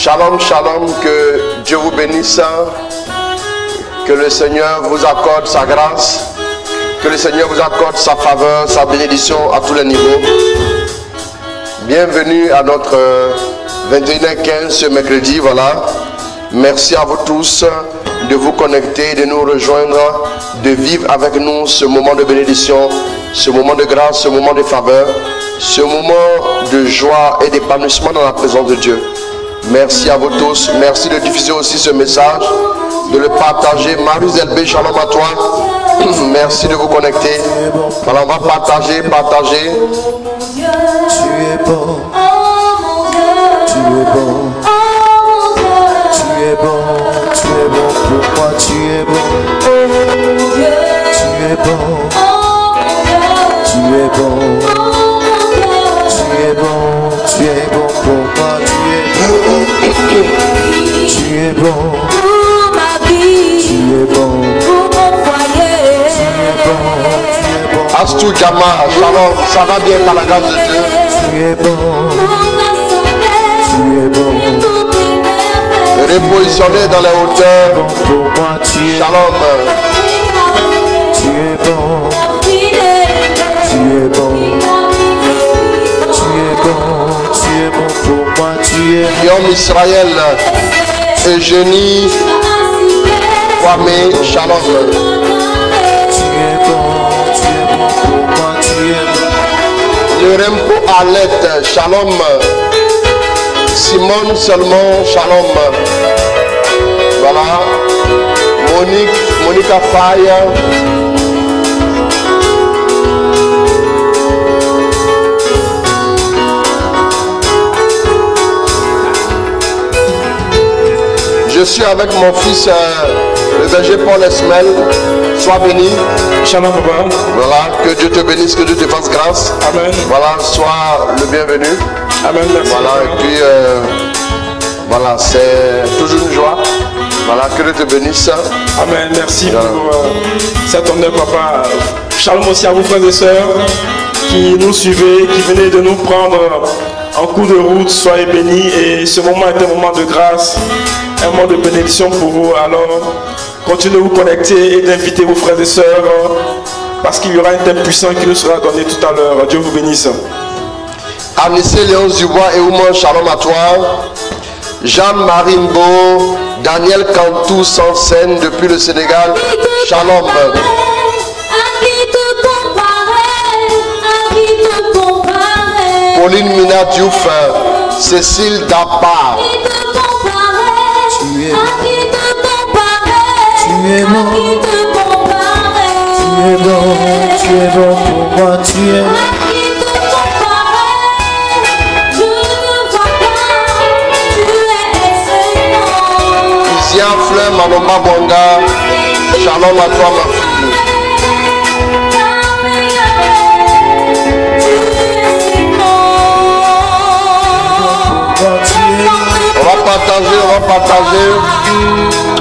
Shalom, shalom, que Dieu vous bénisse, que le Seigneur vous accorde sa grâce, que le Seigneur vous accorde sa faveur, sa bénédiction à tous les niveaux. Bienvenue à notre 21h15 ce mercredi, voilà. Merci à vous tous de vous connecter, de nous rejoindre, de vivre avec nous ce moment de bénédiction, ce moment de grâce, ce moment de faveur, ce moment de joie et d'épanouissement dans la présence de Dieu. Merci à vous tous. Merci de diffuser aussi ce message, de le partager. Marie-Zelbé, shalom à toi. Merci de vous connecter. Voilà, on va partager. Tu es bon. Tu es bon. Tu es bon. Tu es bon pour moi. Tu es bon. Tu es bon. Tu es bon. Tu es bon. Tu es bon pour moi. Tu es bon. Tu es bon. Pour ma vie. Tu es bon. Pour mon foyer. Tu es bon. Tu es bon. Astou Jama, shalom, ça va bien par la grâce de Dieu. Tu es bon. Tu es bon. Repositionné dans les hauteurs. Pour moi, tu es Shalom. Tu es bon. Tu es bon. Tu es bon. Tu es bon pour moi. Tu es Guillaume Israël, Eugénie, Kwame, shalom. Tu es bon. Tu es bon pour moi. Tu es Le Rempo Alette, shalom. Simone seulement, shalom. Voilà. Monica Faye. Je suis avec mon fils, le berger Paul Esmel. Sois béni. Shalom, papa. Voilà, que Dieu te bénisse, que Dieu te fasse grâce. Amen. Voilà, sois le bienvenu. Amen, merci. Voilà, et puis, voilà, c'est toujours une joie. Voilà, que Dieu te bénisse. Amen, merci Voilà. pour cet honneur, papa. Shalom aussi à vous, frères et sœurs, qui nous suivez, qui venaient de nous prendre en cours de route. Soyez bénis. Et ce moment est un moment de grâce, un moment de bénédiction pour vous. Alors, continuez de vous connecter et d'inviter vos frères et sœurs, parce qu'il y aura un thème puissant qui nous sera donné tout à l'heure. Dieu vous bénisse. Anissé Léon Dubois et Ouman, shalom à toi. Jean-Marie Mbo, Daniel Cantou sans scène depuis le Sénégal, shalom. Pauline Mina Diouf, Cécile Dapa. Tu es bon. Tu es bon. Tu es bon. Tu es bon pour moi. Tu es bon. Isia Fleur Manomba Bonga, shalom à toi ma fille. On va partager, on va partager.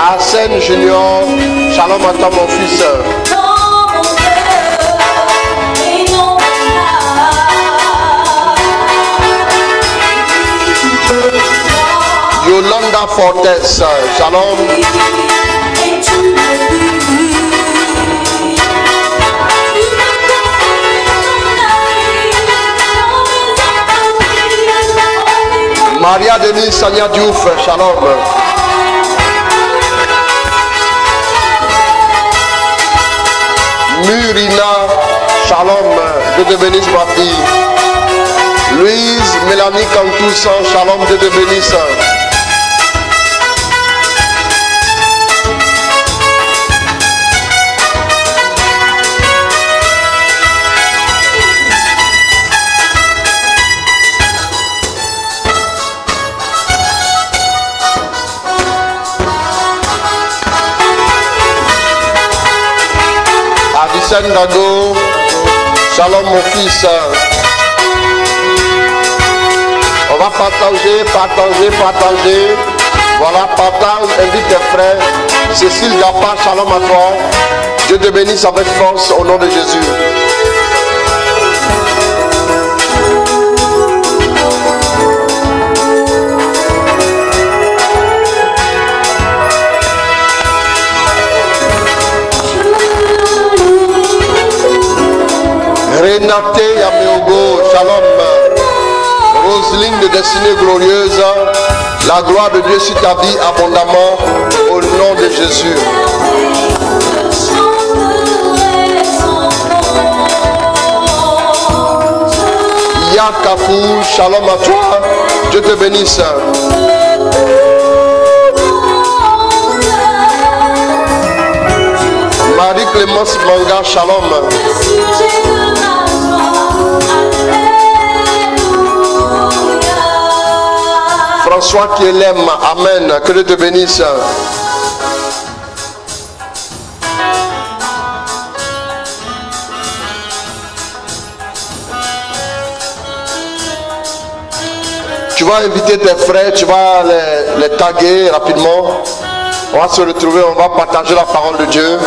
Arsène Junior, shalom à toi mon fils. Yolanda Fortes, shalom. Maria Denise Sanya Diouf, shalom. Murina, shalom. Dieu te bénisse ma fille. Louise Mélanie Cantoussan, shalom, Dieu te bénisse. Addison Dago, shalom mon fils. On va va partager. Voilà, partage, invite tes frères. Cécile Gapa, shalom à toi. Dieu te bénisse avec force au nom de Jésus. Renate Yameogo, shalom. Roselyne de destinée glorieuse, la gloire de Dieu sur ta vie abondamment au nom de Jésus. Yakafou, shalom à toi, Dieu te bénisse. Marie-Clémence Manga, shalom. François qui l'aime, amen, que Dieu te bénisse. Tu vas inviter tes frères, tu vas les taguer rapidement. On va se retrouver, on va partager la parole de Dieu.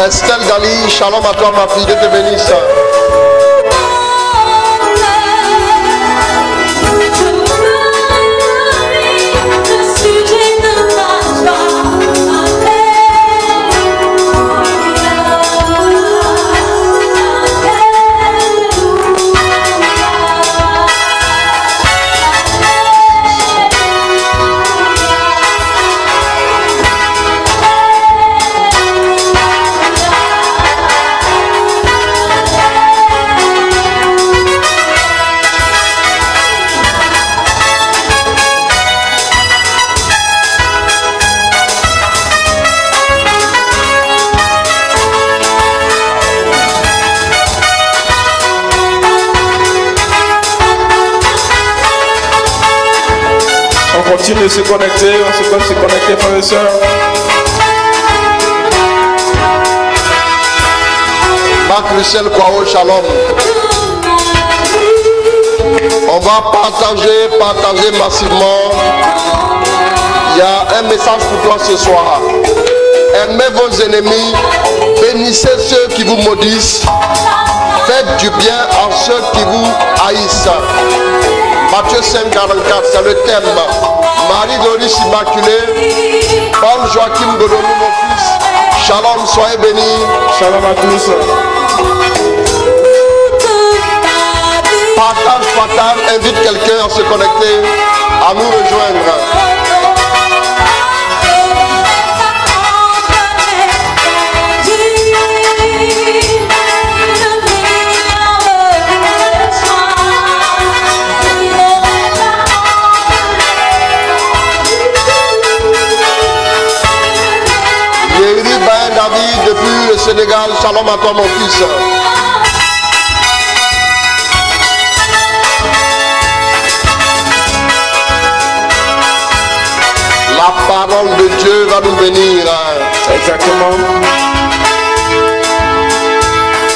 Estelle Gali, shalom à toi ma fille, Dieu te bénisse. On continue de se connecter, on se continue de se connecter, frères et sœurs. Marc-Michel Kwao, shalom. On va partager massivement. Il y a un message pour toi ce soir. Aimez vos ennemis, bénissez ceux qui vous maudissent, faites du bien à ceux qui vous haïssent. Matthieu 5, 44, c'est le thème. Marie-Doris Immaculée, Paul Joachim Godonou, mon fils. Shalom, soyez bénis. Shalom à tous. Partage, invite quelqu'un à se connecter, à nous rejoindre. David depuis le Sénégal, shalom à toi mon fils. La parole de Dieu va nous bénir. Exactement.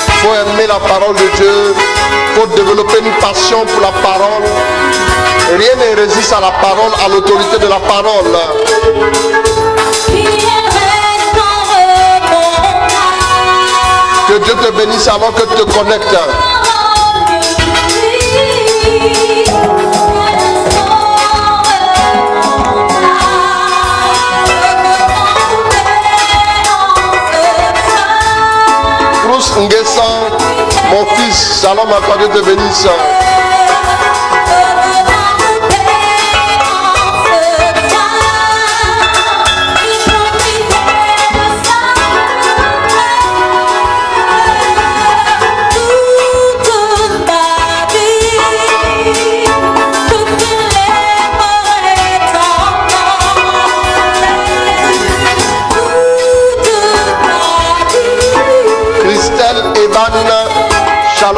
Il faut aimer la parole de Dieu, il faut développer une passion pour la parole. Rien ne résiste à la parole, à l'autorité de la parole. Que Dieu te bénisse avant que tu te connectes. Bruce Nguessan, mon fils, shalom à toi, Dieu te bénisse.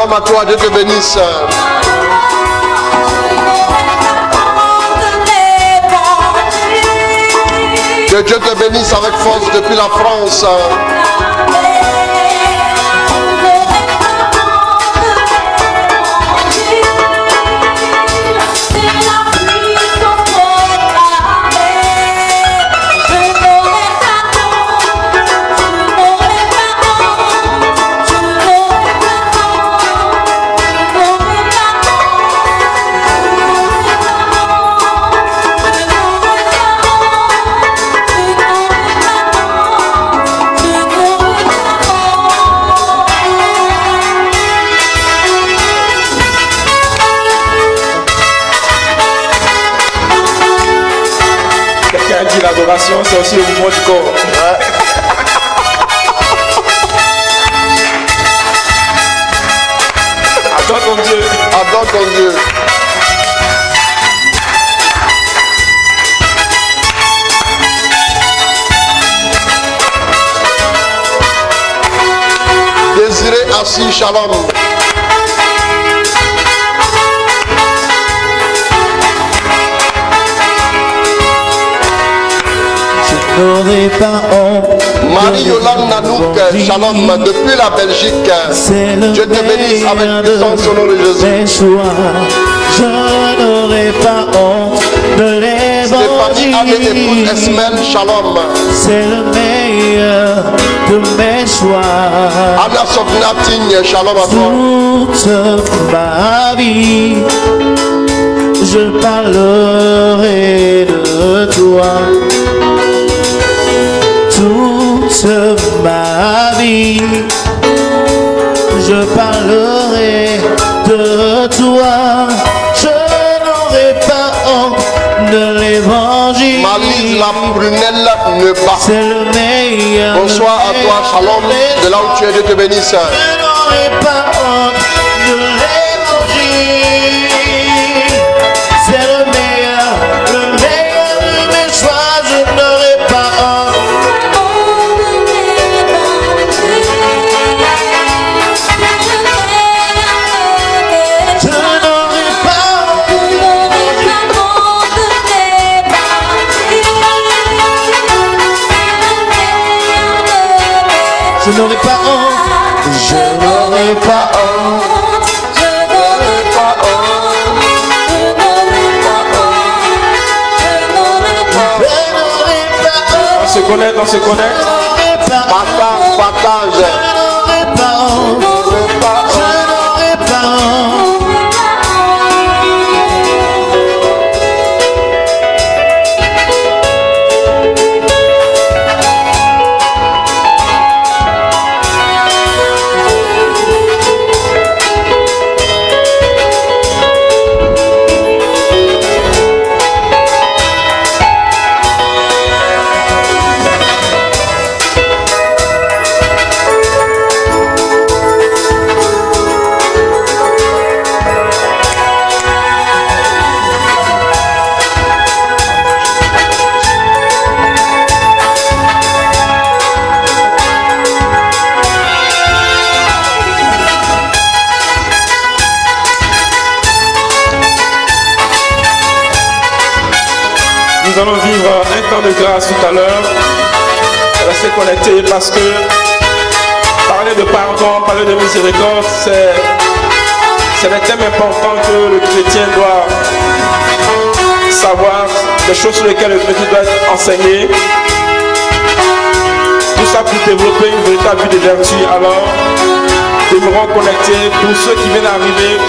Shalom à toi, Dieu te bénisse. Que Dieu te bénisse avec force depuis la France. L'adoration, c'est aussi le mouvement du corps. Adore ton Dieu. Adore ton Dieu. Désiré assis, shalom. Marie-Yolande Nanouk, shalom, depuis la Belgique. Dieu te bénisse avec puissance au nom de Jésus. Je n'aurai pas honte de l'évangile. Stéphanie avec épouse Esmel, shalom. C'est le meilleur de mes choix. Anna Sofna Tigne, shalom à toi. Toute ma vie, je parlerai de toi. Toute ma vie, je parlerai de toi. Je n'aurai pas honte de l'évangile. Malise la prunelle ne bat. C'est le meilleur. Bonsoir à toi, shalom, de là où tu es, Dieu te bénisse. Je n'aurai pas honte de l'évangile. C'est le meilleur de mes choix. Je n'aurai pas honte. Je n'aurai pas honte, je n'aurai pas honte, je n'aurai pas honte, je n'aurai pas honte, je n'aurai pas honte. On se connecte, on se connecte. Partage, partage. Je n'aurai pas honte, je n'aurai pas honte. Nous allons vivre un temps de grâce tout à l'heure. Restez connectés parce que parler de pardon, parler de miséricorde, c'est des thèmes importants que le chrétien doit savoir, des choses sur lesquelles le chrétien doit être enseigné. Tout ça pour développer une véritable vie de vertu. Alors, demeurons connectés. Pour ceux qui viennent d'arriver,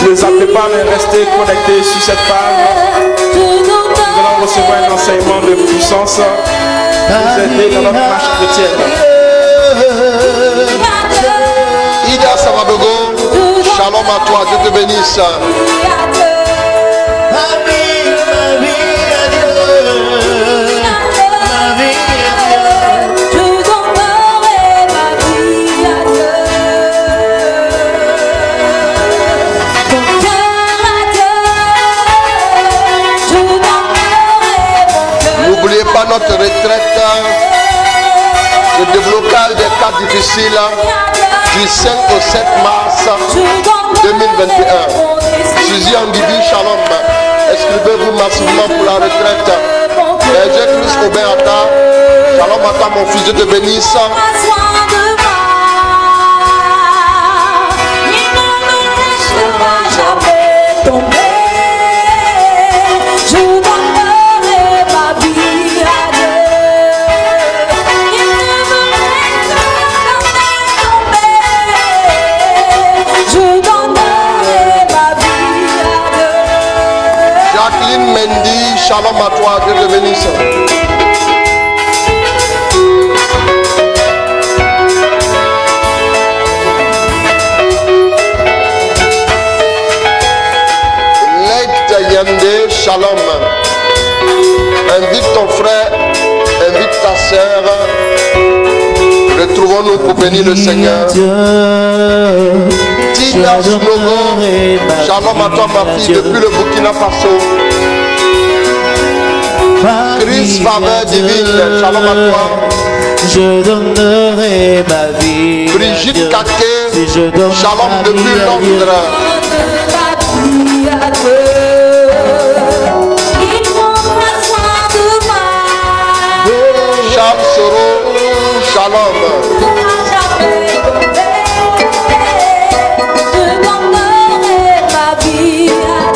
ne zappez pas, mais restez connectés sur cette page. Nous allons recevoir un enseignement de puissance pour vous aider dans notre marche chrétienne. Ida Savadogo, shalom à toi, Dieu te bénisse. N'oubliez pas notre retraite, le déblocage des cas difficiles. du 5 au 7 mars 2021. Suzy Anguibi, shalom. Inscrivez-vous massivement pour la retraite. Berger Chris Aubin Atta, shalom à toi mon fils, Dieu te bénisse. Jacqueline Mendy, shalom à toi, Dieu te bénisse. Lect Yande, shalom. Invite ton frère, invite ta soeur. Retrouvons-nous pour bénir le Seigneur. Tina Snogo, shalom à toi ma fille depuis le Burkina Faso. Chris Faveur Divine, shalom à toi. Je donnerai ma vie. Brigitte Kaké, Si je donne shalom ma depuis vie à Londres. Charles Soro, shalom.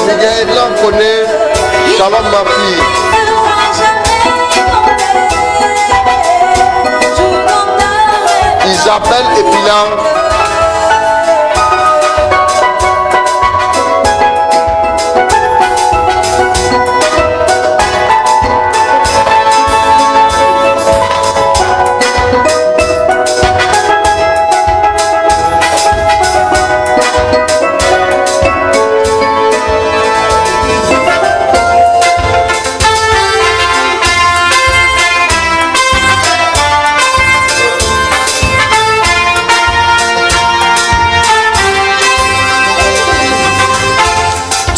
Miguel Lancone, shalom ma fille. Isabelle Epilan.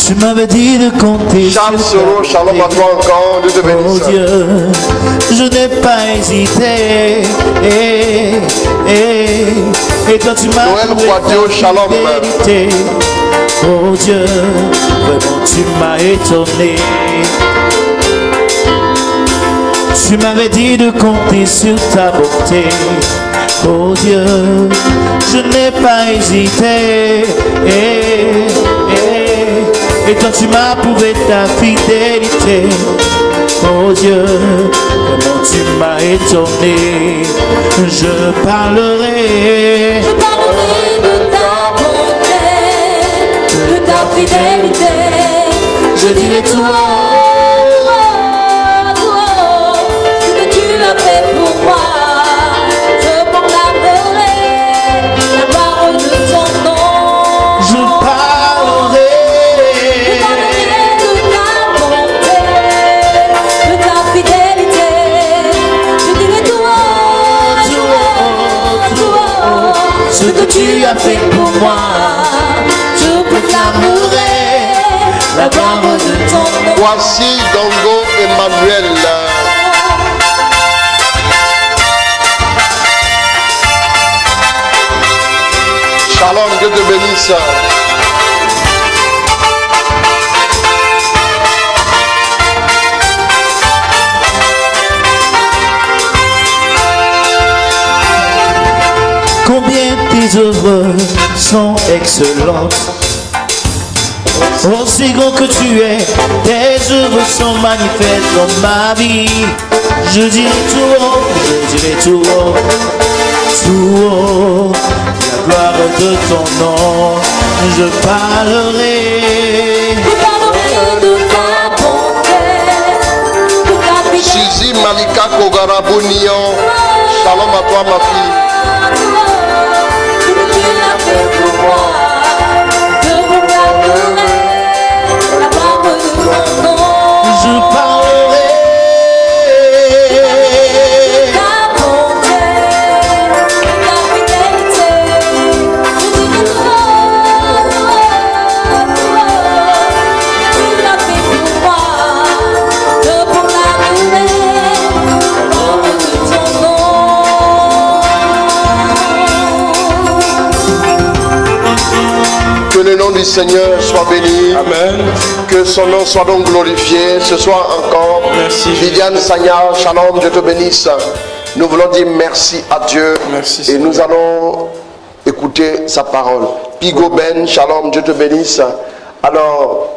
Tu m'avais dit de compter Charles sur Soro, shalom à toi encore, Dieu te Oh bénisse. Dieu, je n'ai pas hésité. Et quand tu m'as Noël prouvé Quadio, ta shalom. fidélité, oh Dieu, vraiment tu m'as étonné. Tu m'avais dit de compter sur ta bonté. Oh Dieu, je n'ai pas hésité. Et quand tu m'as prouvé ta fidélité, oh Dieu, comment tu m'as étonné. Je parlerai de ta bonté, de ta fidélité. Je dirai tout ce que tu as fait pour moi. Je proclamerai la parole de ton nom. Je parlerai de ta bonté, de ta fidélité. Je dirai tout ce que tu as fait pour moi. Je proclamerai la parole de ton nom. Voici Dongo Emmanuel. Shalom, Dieu te bénisse. Combien tes œuvres sont excellentes. Aussi grand que tu es, tes œuvres sont manifestes dans ma vie. Je dirai tout haut, la gloire de ton nom. Je parlerai de ta bonté, de ta fidélité. Suzy Malika Kogara Bonillon. Shalom à toi ma fille. Ce que tu as fait pour moi, je proclamerai la parole de ton nom. Je parlerai Ta bonté, ta fidélité. Je dirai tout ce que tu as fait pour moi, je proclamerai la parole de ton nom. du Seigneur soit béni. Amen. Que son nom soit donc glorifié. Ce soir encore. Merci. Viviane Sagna, shalom, Dieu te bénisse. Nous voulons dire merci à Dieu. Merci, et Seigneur. nous allons écouter sa parole. Pigo Ben, shalom, Dieu te bénisse. Alors,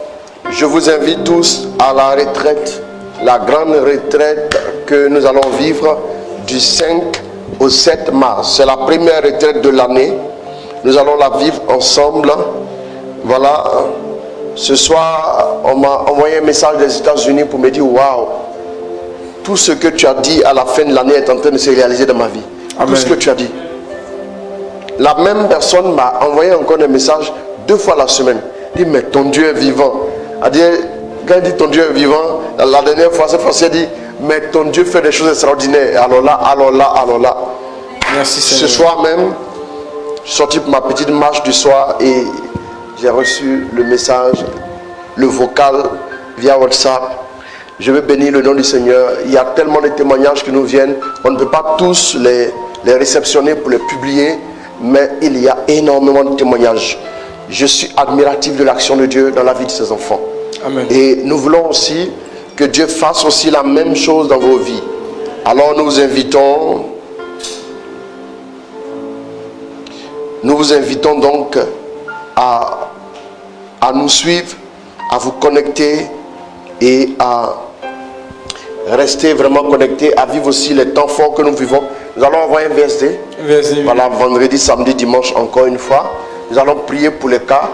je vous invite tous à la retraite, la grande retraite que nous allons vivre du 5 au 7 mars. C'est la première retraite de l'année. Nous allons la vivre ensemble. Voilà. Ce soir, on m'a envoyé un message des États-Unis pour me dire waouh, tout ce que tu as dit à la fin de l'année est en train de se réaliser dans ma vie. Amen. Tout ce que tu as dit. La même personne m'a envoyé encore un message 2 fois la semaine. Il dit mais ton Dieu est vivant. Quand il dit ton Dieu est vivant, la dernière fois, cette fois-ci, il dit mais ton Dieu fait des choses extraordinaires. Alors là. Merci Ce Seigneur. soir même, je suis sorti pour ma petite marche du soir et j'ai reçu le message, le vocal via WhatsApp. Je veux bénir le nom du Seigneur. Il y a tellement de témoignages qui nous viennent. On ne peut pas tous les réceptionner pour les publier, mais il y a énormément de témoignages. Je suis admiratif de l'action de Dieu dans la vie de ses enfants. Amen. Et nous voulons aussi que Dieu fasse aussi la même chose dans vos vies. Alors nous vous invitons donc à nous suivre, à vous connecter et à rester vraiment connectés, à vivre aussi les temps forts que nous vivons. Nous allons envoyer un VSD. Voilà, vendredi, samedi, dimanche, encore une fois. Nous allons prier pour les cas.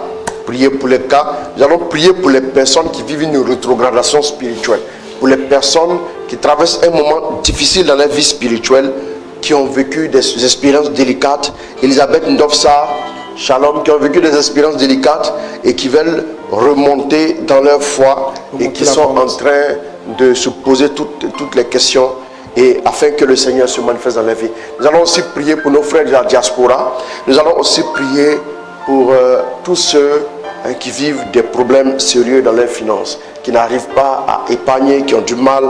Nous allons prier pour les personnes qui vivent une rétrogradation spirituelle. Pour les personnes qui traversent un moment difficile dans leur vie spirituelle, qui ont vécu des expériences délicates. Elisabeth Ndofsa, shalom, qui ont vécu des expériences délicates et qui veulent remonter dans leur foi et qui sont en train de se poser toutes les questions et afin que le Seigneur se manifeste dans leur vie. Nous allons aussi prier pour nos frères de la diaspora. Nous allons aussi prier pour tous ceux qui vivent des problèmes sérieux dans leurs finances, qui n'arrivent pas à épargner, qui ont du mal,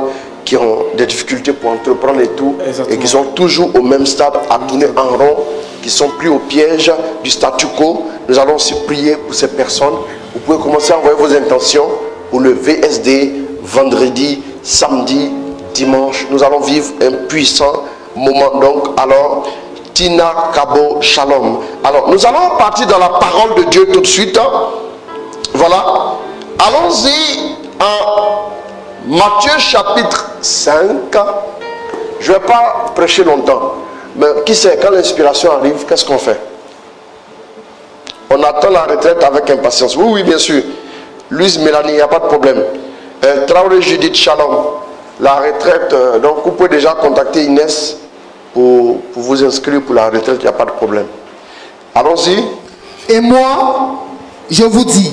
qui ont des difficultés pour entreprendre et tout. Exactement. Et qui sont toujours au même stade, à tourner en rond, qui sont pris au piège du statu quo. Nous allons aussi prier pour ces personnes. Vous pouvez commencer à envoyer vos intentions pour le VSD, vendredi, samedi, dimanche. Nous allons vivre un puissant moment. Donc, alors, Tina Kabo Shalom. Alors, nous allons partir dans la parole de Dieu tout de suite. Voilà. Allons-y en Matthieu chapitre 5. Je ne vais pas prêcher longtemps. Mais qui sait, quand l'inspiration arrive, qu'est-ce qu'on fait? On attend la retraite avec impatience. Oui, bien sûr. Louise Mélanie, il n'y a pas de problème. Traoré Judith, shalom. La retraite, donc vous pouvez déjà contacter Inès pour vous inscrire pour la retraite, il n'y a pas de problème. Allons-y. Et moi, je vous dis,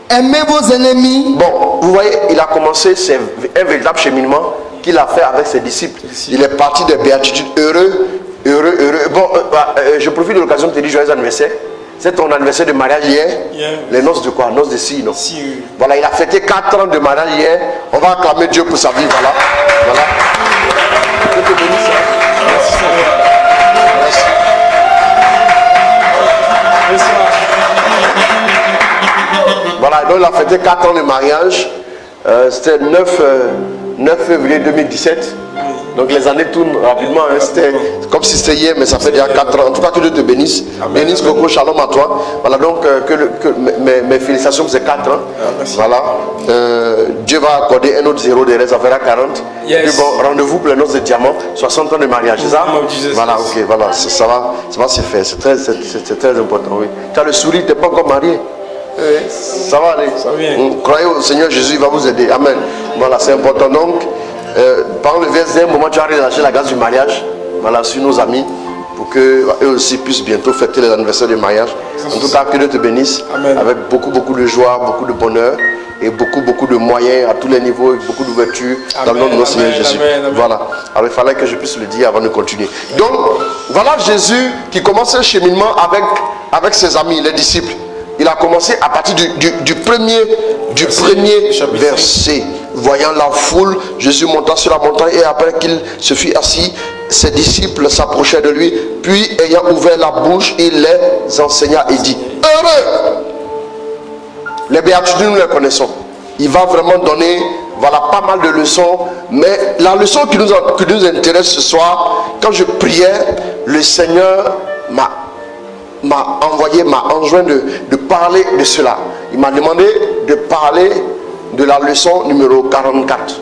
aimez vos ennemis. Bon, vous voyez, il a commencé, c'est un véritable cheminement qu'il a fait avec ses disciples. Il est parti des béatitudes, heureux. Bon, je profite de l'occasion de te dire joyeux anniversaire. C'est ton anniversaire de mariage hier. Les noces de quoi? Noces de si, non? Voilà, il a fêté 4 ans de mariage hier. On va acclamer Dieu pour sa vie, voilà. Dieu te bénisse. Merci. Voilà, donc il a fêté 4 ans de mariage. C'était 9 février 2017. Donc les années tournent rapidement. Hein. C'était comme si c'était hier, mais ça fait déjà 4 ans. En tout cas, que Dieu te bénisse. Bénisse Coco, shalom à toi. Voilà, donc mes félicitations pour ces 4 ans. Voilà. Dieu va accorder un autre 0 de reste, ça fera 40. Puis bon, rendez-vous pour les noces de diamant, 60 ans de mariage, c'est ça? Voilà, ok, voilà, ça va se faire. C'est très important, oui. Tu as le sourire, tu n'es pas encore marié. Ça va aller. Ça vient. Croyez au Seigneur Jésus, il va vous aider. Amen. Voilà, c'est important. Donc, par le verset, un moment, tu as relâché la grâce du mariage. Voilà, sur nos amis, pour qu'eux aussi puissent bientôt fêter les anniversaires du mariage. En tout cas, que Dieu te bénisse. Amen. Avec beaucoup de joie, beaucoup de bonheur et beaucoup de moyens à tous les niveaux, et beaucoup d'ouverture dans le nom de notre Seigneur Jésus. Amen. Voilà. Alors, il fallait que je puisse le dire avant de continuer. Donc, voilà Jésus qui commence un cheminement avec ses amis, les disciples. Il a commencé à partir du premier verset. Voyant la foule, Jésus monta sur la montagne et après qu'il se fut assis, ses disciples s'approchaient de lui. Puis, ayant ouvert la bouche, il les enseigna et dit: Heureux Les béatitudes, nous les connaissons. Il va vraiment donner, voilà, pas mal de leçons. Mais la leçon qui nous intéresse ce soir, quand je priais, le Seigneur m'a enjoint de parler de cela. Il m'a demandé de parler de la leçon numéro 44.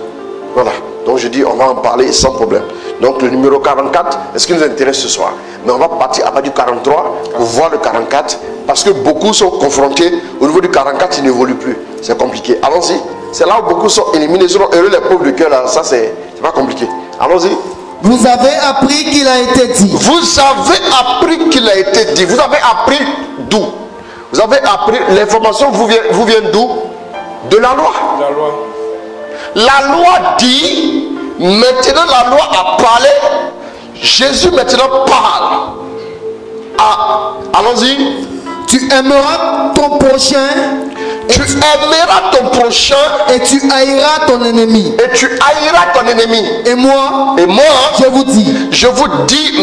Voilà. Donc je dis, on va en parler sans problème. Donc le numéro 44, est-ce qui nous intéresse ce soir? Mais on va partir à partir du 43 pour voir le 44. Parce que beaucoup sont confrontés. Au niveau du 44, ils n'évoluent plus. C'est compliqué. Allons-y. C'est là où beaucoup sont éliminés. Ils seront heureux, les pauvres de cœur. Ça, c'est pas compliqué. Allons-y. Vous avez appris qu'il a été dit. Vous avez appris qu'il a été dit. Vous avez appris d'où? Vous avez appris, l'information vous vient d'où? De la loi. La loi. La loi dit, maintenant la loi a parlé, Jésus maintenant parle. Ah, allons-y. Tu aimeras ton prochain. Tu aimeras ton prochain. Et tu haïras ton ennemi. Et tu haïras ton ennemi. Et moi, je vous dis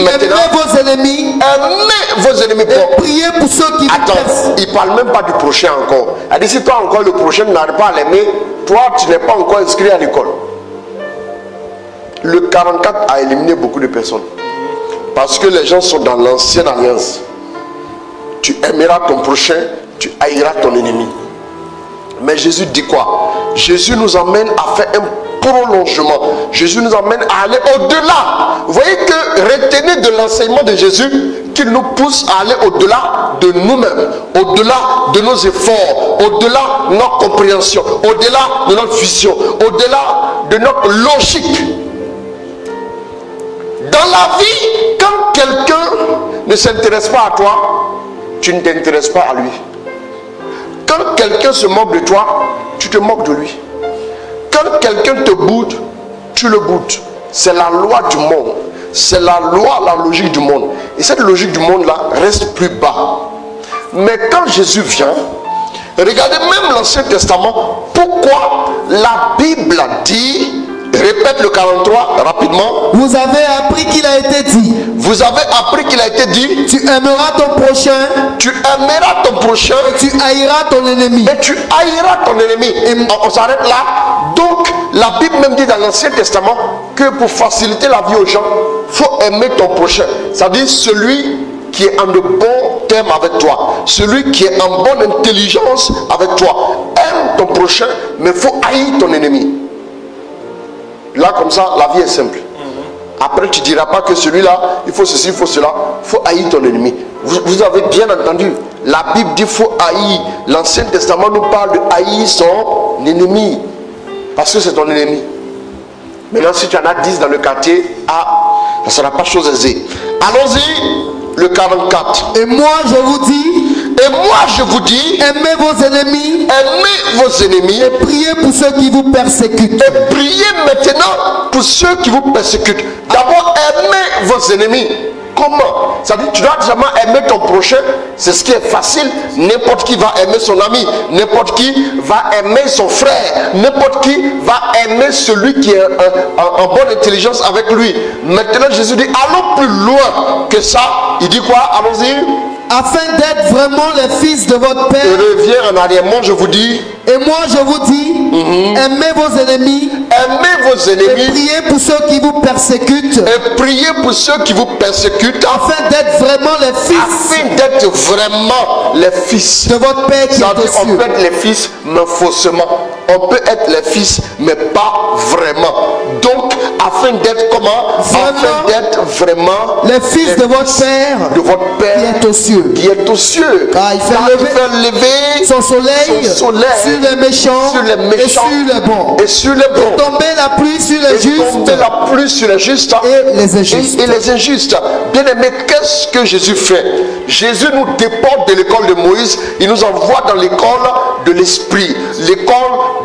maintenant, aimez vos ennemis. Aimez vos ennemis. Et priez pour ceux qui vous persécutent. Il ne parle même pas du prochain encore. Elle dit, si toi encore le prochain n'arrive pas à l'aimer, toi tu n'es pas encore inscrit à l'école. Le 44 a éliminé beaucoup de personnes. Parce que les gens sont dans l'ancienne alliance. Tu aimeras ton prochain, tu haïras ton ennemi. Mais Jésus dit quoi? Jésus nous amène à faire un prolongement. Jésus nous amène à aller au-delà. Vous voyez que retenez de l'enseignement de Jésus qu'il nous pousse à aller au-delà de nous-mêmes, au-delà de nos efforts, au-delà de notre compréhension, au-delà de notre vision, au-delà de notre logique. Dans la vie, quand quelqu'un ne s'intéresse pas à toi, tu ne t'intéresses pas à lui. Quand quelqu'un se moque de toi, tu te moques de lui. Quand quelqu'un te boude, tu le boudes. C'est la loi du monde. C'est la loi, la logique du monde. Et cette logique du monde-là reste plus bas. Mais quand Jésus vient, regardez même l'Ancien Testament, pourquoi la Bible dit, répète le 43 rapidement. Vous avez appris qu'il a été dit. Vous avez appris qu'il a été dit. Tu aimeras ton prochain. Tu aimeras ton prochain. Et tu haïras ton ennemi. Et tu haïras ton ennemi. Et on s'arrête là. Donc, la Bible même dit dans l'Ancien Testament que pour faciliter la vie aux gens, il faut aimer ton prochain. C'est-à-dire celui qui est en de bons termes avec toi. Celui qui est en bonne intelligence avec toi. Aime ton prochain, mais il faut haïr ton ennemi. Là, comme ça, la vie est simple. Après, tu ne diras pas que celui-là, il faut ceci, il faut cela. Il faut haïr ton ennemi. Vous avez bien entendu. La Bible dit qu'il faut haïr. L'Ancien Testament nous parle de haïr son ennemi. Parce que c'est ton ennemi. Maintenant, si tu en as 10 dans le quartier, ça ne sera pas chose aisée. Allons-y, le 44. Et moi, je vous dis. Et moi je vous dis, aimez vos ennemis. Aimez vos ennemis. Et priez pour ceux qui vous persécutent. Et priez maintenant pour ceux qui vous persécutent. D'abord, aimez vos ennemis. Comment? C'est-à-dire, tu dois seulement aimer ton prochain. C'est ce qui est facile. N'importe qui va aimer son ami. N'importe qui va aimer son frère. N'importe qui va aimer celui qui est en bonne intelligence avec lui. Maintenant, Jésus dit, allons plus loin que ça. Il dit quoi? Allons-y. Afin d'être vraiment les fils de votre Père. Je reviens en arrière. Moi, je vous dis. Et moi, je vous dis, aimez vos ennemis. Aimez vos ennemis. Et priez pour ceux qui vous persécutent. Et priez pour ceux qui vous persécutent. Afin d'être vraiment les fils. Afin d'être vraiment les fils de votre Père qui est aux cieux. On peut être les fils, mais faussement. On peut être les fils, mais pas vraiment. Donc, afin d'être comment? Afin d'être vraiment les fils de votre Père. De votre Père qui est aux cieux. Qui est aux cieux. Car il fait lever son soleil sur les méchants, et sur les bons. Et sur les bons. Tomber la pluie sur les justes. Tomber la pluie sur les justes. Et les injustes. Et les injustes. Bien aimé, qu'est-ce que Jésus fait? Jésus nous déporte de l'école de Moïse. Il nous envoie dans l'école de l'Esprit. L'école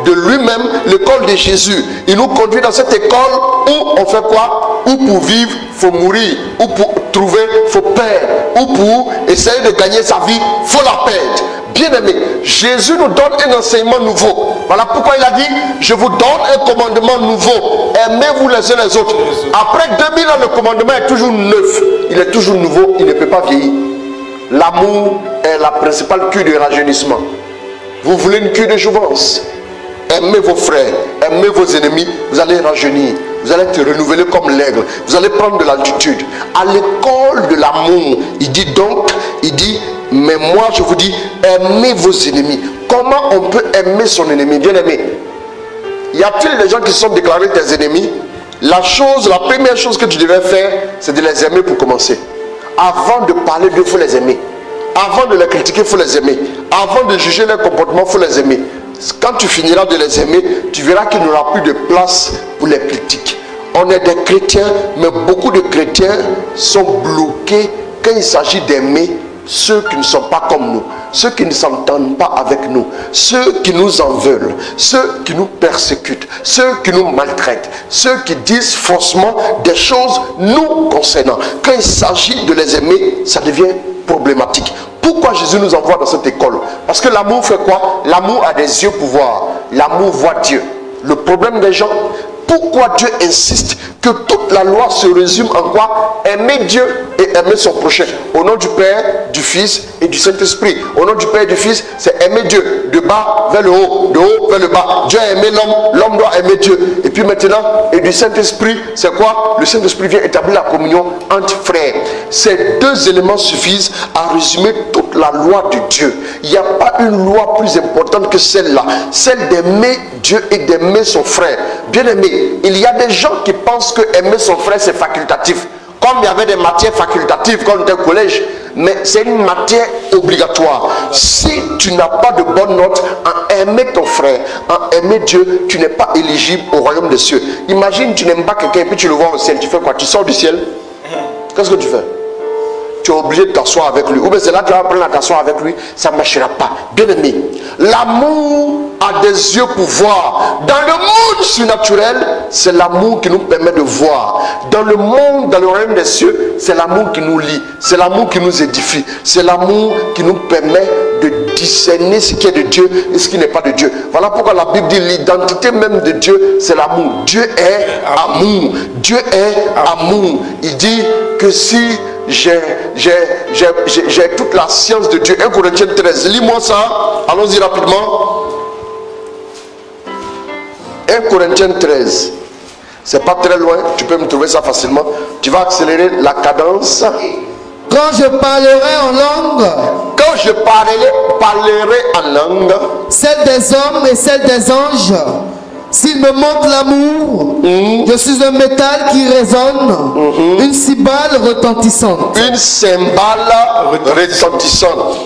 de lui-même, l'école de Jésus. Il nous conduit dans cette école où on fait quoi? Où pour vivre, il faut mourir. Où pour trouver, il faut perdre. Où pour essayer de gagner sa vie, il faut la perdre. Bien aimé, Jésus nous donne un enseignement nouveau. Voilà pourquoi il a dit, je vous donne un commandement nouveau. Aimez-vous les uns les autres. Après 2000 ans, le commandement est toujours neuf. Il est toujours nouveau, il ne peut pas vieillir. L'amour est la principale cure du rajeunissement. Vous voulez une cure de jouvence? Aimez vos frères, aimez vos ennemis, vous allez rajeunir, vous allez être renouvelé comme l'aigle, vous allez prendre de l'altitude. À l'école de l'amour, il dit, mais moi je vous dis, aimez vos ennemis. Comment on peut aimer son ennemi? Bien aimé, y a-t-il des gens qui se sont déclarés tes ennemis? La première chose que tu devais faire, c'est de les aimer pour commencer. Avant de parler d'eux, il faut les aimer. Avant de les critiquer, il faut les aimer. Avant de juger leur comportement, il faut les aimer. Quand tu finiras de les aimer, tu verras qu'il n'y aura plus de place pour les critiques. On est des chrétiens, mais beaucoup de chrétiens sont bloqués quand il s'agit d'aimer ceux qui ne sont pas comme nous, ceux qui ne s'entendent pas avec nous, ceux qui nous en veulent, ceux qui nous persécutent, ceux qui nous maltraitent, ceux qui disent faussement des choses nous concernant. Quand il s'agit de les aimer, ça devient problématique. Pourquoi Jésus nous envoie dans cette école? Parce que l'amour fait quoi? L'amour a des yeux pour voir. L'amour voit Dieu. Le problème des gens, pourquoi Dieu insiste que toute la loi se résume en quoi? Aimer Dieu et aimer son prochain. Au nom du Père, du Fils et du Saint-Esprit. Au nom du Père et du Fils, c'est aimer Dieu. De bas vers le haut, de haut vers le bas. Dieu a aimé l'homme, l'homme doit aimer Dieu. Et puis maintenant, et du Saint-Esprit, c'est quoi? Le Saint-Esprit vient établir la communion entre frères. Ces deux éléments suffisent à résumer toute la loi de Dieu. Il n'y a pas une loi plus importante que celle-là. Celle d'aimer Dieu et d'aimer son frère. Bien aimé, il y a des gens qui pensent que aimer son frère c'est facultatif. Comme il y avait des matières facultatives quand on était au collège, mais c'est une matière obligatoire. Si tu n'as pas de bonnes notes en aimer ton frère, en aimer Dieu, tu n'es pas éligible au royaume des cieux. Imagine, tu n'aimes pas quelqu'un et puis tu le vois au ciel, tu fais quoi? Tu sors du ciel? Qu'est-ce que tu fais? Tu es obligé de t'asseoir avec lui. Ou bien c'est là que tu vas apprendre à t'asseoir avec lui. Ça ne marchera pas. Bien aimé, l'amour a des yeux pour voir. Dans le monde surnaturel, c'est l'amour qui nous permet de voir. Dans le monde, dans le royaume des cieux, c'est l'amour qui nous lie. C'est l'amour qui nous édifie. C'est l'amour qui nous permet de discerner ce qui est de Dieu et ce qui n'est pas de Dieu. Voilà pourquoi la Bible dit l'identité même de Dieu, c'est l'amour. Dieu est amour. Dieu est amour. Il dit que si j'ai toute la science de Dieu. 1 Corinthiens 13. Lis-moi ça. Allons-y rapidement. 1 Corinthiens 13. C'est pas très loin. Tu peux me trouver ça facilement. Tu vas accélérer la cadence. Quand je parlerai en langue, quand je parlerai en langue, celle des hommes et celle des anges, s'il me manque l'amour, je suis un métal qui résonne, une cymbale retentissante. Une cymbale retentissante.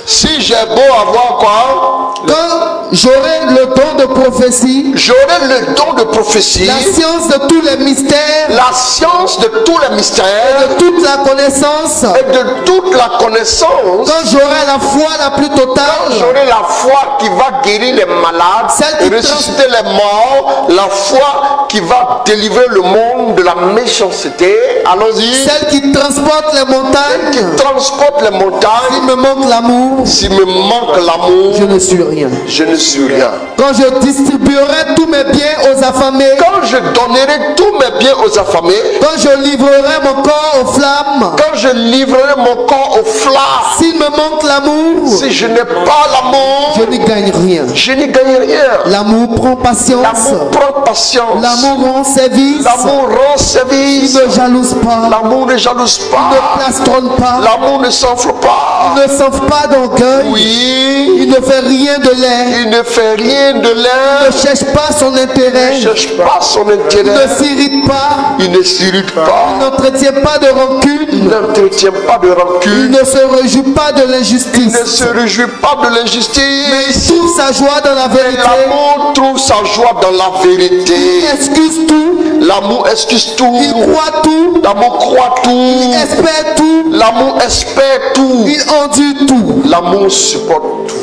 Si j'ai beau avoir quoi? Quand j'aurai le don de prophétie, j'aurai le don de prophétie, la science de tous les mystères, la science de tous les mystères, et de toute la connaissance, et de toute la connaissance, quand j'aurai la foi la plus totale, quand j'aurai la foi qui va guérir les malades, celle qui ressusciter les morts, la foi qui va délivrer le monde de la méchanceté, allons-y, celle qui transporte les montagnes, celle qui transporte les montagnes, s'il me manque l'amour, s'il me manque l'amour, je ne suis rien. Je ne suis rien. Quand je distribuerai tous mes biens aux affamés, quand je donnerai tous mes biens aux affamés, quand je livrerai mon corps aux flammes, quand je livrerai mon corps aux flammes, s'il me manque l'amour, si je n'ai pas l'amour, je n'y gagne rien. Je n'y gagne rien. L'amour prend patience. L'amour prend patience. L'amour rend service. L'amour rend service. Il ne jalouse pas. L'amour ne jalouse pas. Il ne plastronne pas. L'amour ne s'enfle pas. Il ne s'enfle pas d'orgueil. Oui. Il ne fait rien de laid. Il ne fait rien de laid. Il ne cherche pas son intérêt. Il ne cherche pas son intérêt. Il ne s'irrite pas. Il ne s'irrite pas. Il n'entretient pas de rancune. Il n'entretient pas de rancune. Il ne se réjouit pas de l'injustice. Il ne se réjouit pas de l'injustice. Mais il trouve sa joie dans la vérité. L'amour trouve sa joie dans la vérité. Il excuse tout. L'amour excuse tout. Il croit tout. L'amour croit tout. Il espère tout. L'amour espère tout. Il endure tout. L'amour supporte tout.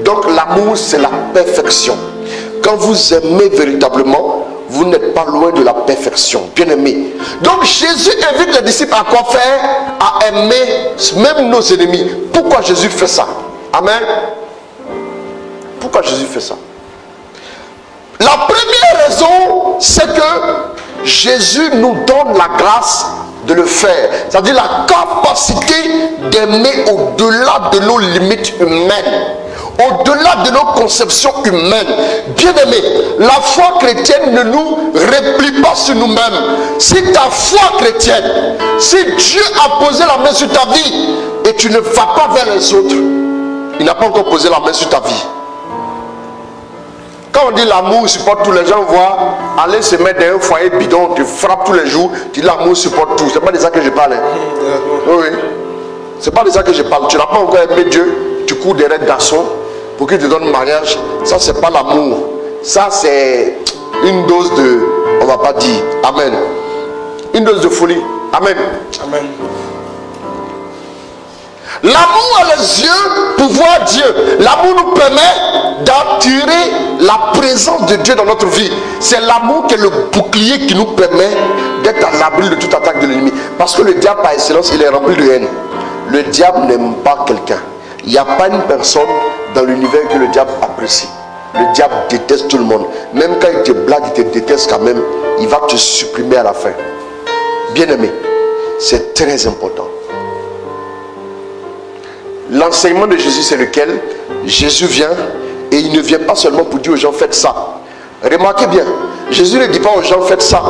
Donc l'amour, c'est la perfection. Quand vous aimez véritablement, vous n'êtes pas loin de la perfection. Bien aimé. Donc Jésus invite les disciples à quoi faire? À aimer même nos ennemis. Pourquoi Jésus fait ça? Amen. Pourquoi Jésus fait ça? La première raison, c'est que Jésus nous donne la grâce de le faire. C'est-à-dire la capacité d'aimer au-delà de nos limites humaines, au-delà de nos conceptions humaines. Bien-aimés, la foi chrétienne ne nous replie pas sur nous-mêmes. Si ta foi chrétienne, si Dieu a posé la main sur ta vie et tu ne vas pas vers les autres, il n'a pas encore posé la main sur ta vie. Quand on dit l'amour supporte tout, les gens voient aller se mettre dans un foyer bidon, tu frappes tous les jours, tu dis l'amour supporte tout. C'est pas de ça que je parle. Oui. C'est pas de ça que je parle. Tu n'as pas encore aimé Dieu, tu cours derrière un garçon pour qu'il te donne mariage. Ça, c'est pas l'amour. Ça, c'est une dose de, on va pas dire, amen. Une dose de folie. Amen. Amen. L'amour a les yeux pour voir Dieu. L'amour nous permet d'attirer la présence de Dieu dans notre vie. C'est l'amour qui est le bouclier qui nous permet d'être à l'abri de toute attaque de l'ennemi. Parce que le diable par excellence, il est rempli de haine. Le diable n'aime pas quelqu'un. Il n'y a pas une personne dans l'univers que le diable apprécie. Le diable déteste tout le monde. Même quand il te blague, il te déteste quand même. Il va te supprimer à la fin. Bien-aimé, c'est très important. L'enseignement de Jésus, c'est lequel? Jésus vient et il ne vient pas seulement pour dire aux gens faites ça. Remarquez bien, Jésus ne dit pas aux gens faites ça,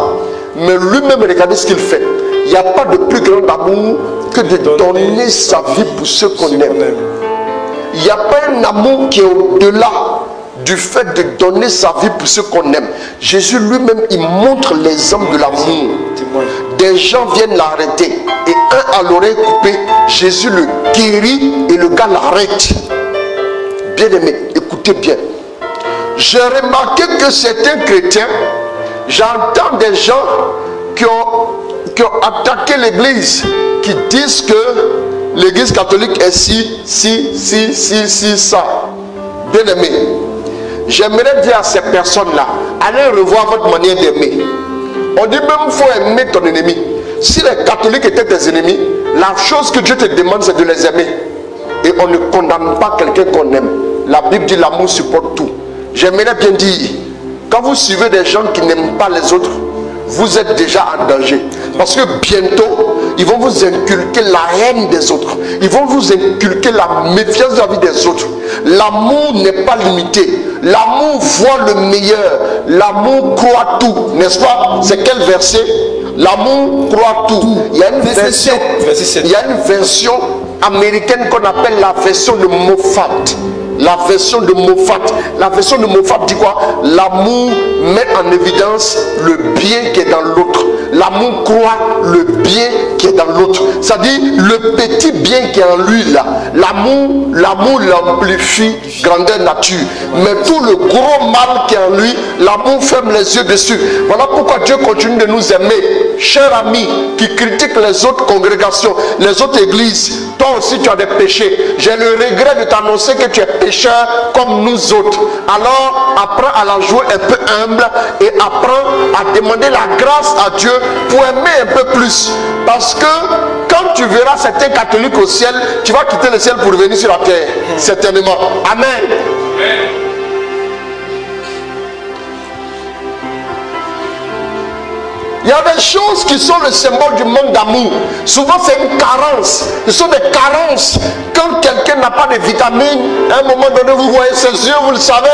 mais lui-même, regardez ce qu'il fait. Il n'y a pas de plus grand amour que de donner sa vie pour ceux qu'on aime. Il n'y a pas un amour qui est au-delà du fait de donner sa vie pour ceux qu'on aime. Jésus lui-même, il montre l'exemple de l'amour. Des gens viennent l'arrêter et un à l'oreille coupée, Jésus le guérit et le gars l'arrête. Bien aimé, écoutez bien. J'ai remarqué que certains chrétiens, j'entends des gens qui ont attaqué l'église, qui disent que l'église catholique est si, ça. Bien aimé, j'aimerais dire à ces personnes-là, allez revoir votre manière d'aimer. On dit même qu'il faut aimer ton ennemi. Si les catholiques étaient tes ennemis, la chose que Dieu te demande, c'est de les aimer. Et on ne condamne pas quelqu'un qu'on aime. La Bible dit l'amour supporte tout. J'aimerais bien dire, quand vous suivez des gens qui n'aiment pas les autres, vous êtes déjà en danger. Parce que bientôt, ils vont vous inculquer la haine des autres. Ils vont vous inculquer la méfiance vis-à-vis des autres. L'amour n'est pas limité. L'amour voit le meilleur. L'amour croit tout. N'est-ce pas? C'est quel verset? L'amour croit tout. Il y a une version, il y a une version américaine qu'on appelle la version de Moffat. La version de Moffat. La version de Moffat dit quoi? L'amour met en évidence le bien qui est dans l'autre. L'amour croit le bien qui est dans l'autre. C'est-à-dire le petit bien qui est en lui là. L'amour l'amplifie grandeur nature. Mais tout le gros mal qui est en lui, l'amour ferme les yeux dessus. Voilà pourquoi Dieu continue de nous aimer. Cher ami qui critique les autres congrégations, les autres églises, toi aussi tu as des péchés. J'ai le regret de t'annoncer que tu es pécheur comme nous autres. Alors apprends à la jouer un peu humble et apprends à demander la grâce à Dieu pour aimer un peu plus. Parce que quand tu verras certains catholiques au ciel, tu vas quitter le ciel pour revenir sur la terre. Certainement. Amen. Amen. Il y a des choses qui sont le symbole du manque d'amour. Souvent c'est une carence. Ce sont des carences. Quand quelqu'un n'a pas de vitamines, à un moment donné vous voyez ses yeux, vous le savez.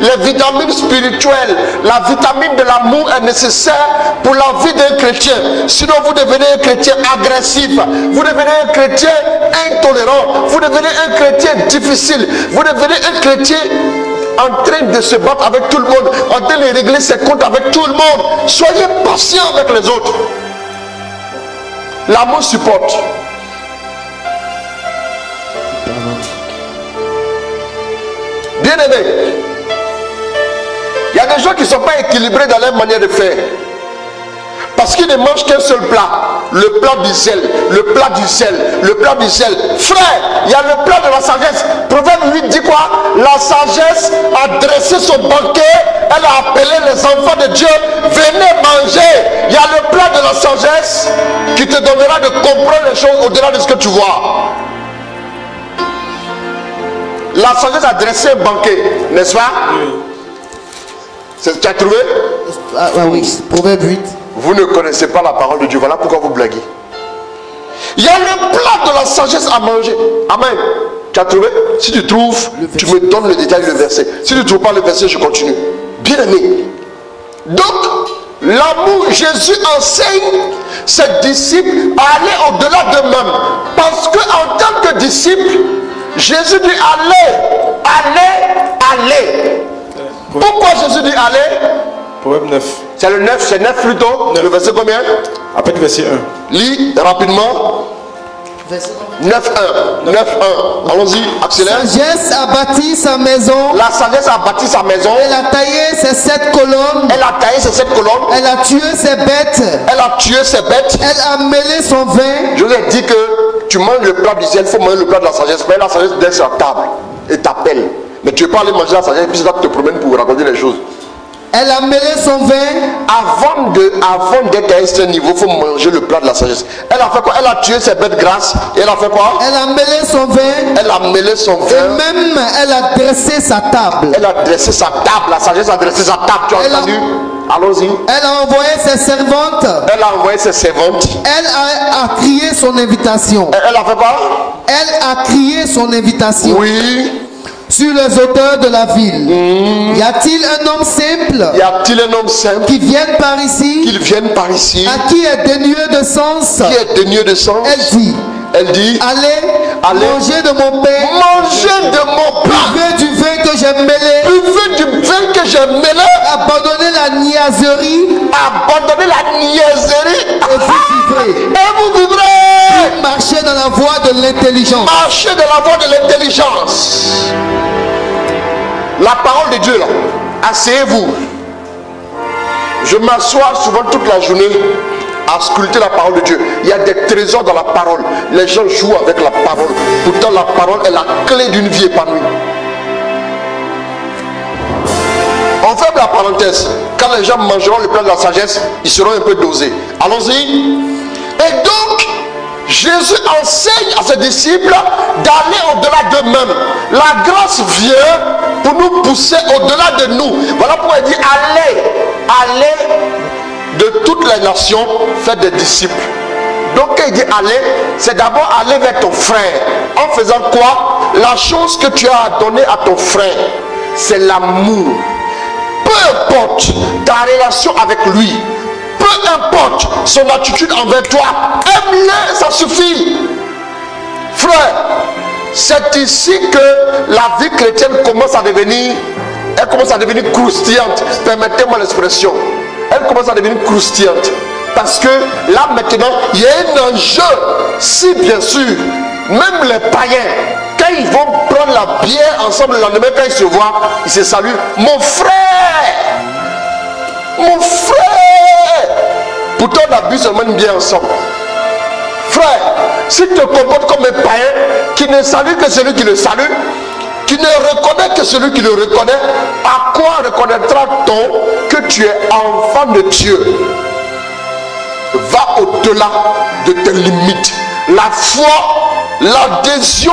Les vitamines spirituelles, la vitamine de l'amour est nécessaire pour la vie d'un chrétien. Sinon vous devenez un chrétien agressif. Vous devenez un chrétien intolérant. Vous devenez un chrétien difficile. Vous devenez un chrétien en train de se battre avec tout le monde, en train de régler ses comptes avec tout le monde. Soyez patient avec les autres. L'amour supporte. Bien aimé, il y a des gens qui ne sont pas équilibrés dans leur manière de faire. Parce qu'ils ne mangent qu'un seul plat. Le plat du sel, le plat du sel, le plat du sel. Frère, il y a le plat de la sagesse. Proverbe 8 dit quoi? La sagesse a dressé son banquet. Elle a appelé les enfants de Dieu. Venez manger. Il y a le plat de la sagesse qui te donnera de comprendre les choses au-delà de ce que tu vois. La sagesse a dressé un banquet, n'est-ce pas? Tu as trouvé? Ah oui, Proverbe 8. Vous ne connaissez pas la parole de Dieu. Voilà pourquoi vous blaguez. Il y a le plat de la sagesse à manger. Amen. Tu as trouvé? Si tu trouves, tu me donnes le détail du verset. Si tu ne trouves pas le verset, je continue. Bien aimé. Donc, l'amour, Jésus enseigne ses disciples à aller au-delà d'eux-mêmes. Parce qu'en tant que disciple, Jésus dit allez, allez, allez. Pourquoi Jésus dit allez? Proverbe 9. C'est le 9, c'est 9 plutôt. 9. Le verset combien? Après le verset 1. Lis rapidement. 9.1. 9.1. Allons-y, accélère. La sagesse a bâti sa maison. La sagesse a bâti sa maison. Elle a taillé ses 7 colonnes. Elle a taillé ses 7 colonnes. Elle a tué ses bêtes. Elle a tué ses bêtes. Elle a mêlé son vin. Je vous ai dit que tu manges le plat du ciel, il faut manger le plat de la sagesse. Mais la sagesse dès sur la table et t'appelle. Mais tu ne veux pas aller manger la sagesse, puis c'est là que tu te promènes pour raconter les choses. Elle a mêlé son vin. Avant d'être à un certain niveau, il faut manger le plat de la sagesse. Elle a fait quoi? Elle a tué ses bêtes grasses. Et elle a fait quoi? Elle a mêlé son vin. Elle a mêlé son vin. Et même elle a dressé sa table. Elle a dressé sa table. La sagesse a dressé sa table. Tu as entendu? Allons-y. Elle a envoyé ses servantes. Elle a envoyé ses servantes. Elle a crié son invitation. Elle a fait quoi? Elle a crié son invitation. Oui. Sur les auteurs de la ville. Y a-t-il un homme simple? Y a-t-il un homme simple qui vienne par ici? Qu'il vienne par ici. À qui est dénué de sens? Qui est dénué de sens? Elle dit, allez, mangez de mon pain. Mangez de mon pain. Buvez du vin que j'ai mêlé. Buvez du vin que j'ai mêlé. Abandonnez la niaiserie. Abandonnez la niaiserie. Et vous vivrez. Et vous vivrez. Marchez dans la voie de l'intelligence. Marchez dans la voie de l'intelligence. La parole de Dieu là. Asseyez-vous. Je m'assois souvent toute la journée à scruter la parole de Dieu. Il y a des trésors dans la parole. Les gens jouent avec la parole. Pourtant la parole est la clé d'une vie épanouie. On ferme la parenthèse. Quand les gens mangeront le plat de la sagesse, ils seront un peu dosés. Allons-y. Et donc, Jésus enseigne à ses disciples d'aller au-delà d'eux-mêmes. La grâce vient pour nous pousser au-delà de nous. Voilà pourquoi il dit allez, allez de toutes les nations, faites des disciples. Donc quand il dit aller, c'est d'abord aller vers ton frère. En faisant quoi? La chose que tu as à donner à ton frère, c'est l'amour. Peu importe ta relation avec lui, peu importe son attitude envers toi, aime-le, ça suffit. Frère, c'est ici que la vie chrétienne commence à devenir, elle commence à devenir croustillante. Permettez-moi l'expression. Elle commence à devenir croustillante. Parce que là maintenant, il y a un enjeu. Si bien sûr, même les païens, quand ils vont prendre la bière ensemble le lendemain, quand ils se voient, ils se saluent. Mon frère! Mon frère! Pourtant on a bu seulement une bière ensemble. Frère, si tu te comportes comme un païen qui ne salue que celui qui le salue, qui ne reconnaît que celui qui le reconnaît, à quoi reconnaîtra-t-on que tu es enfant de Dieu? Va au-delà de tes limites. La foi, l'adhésion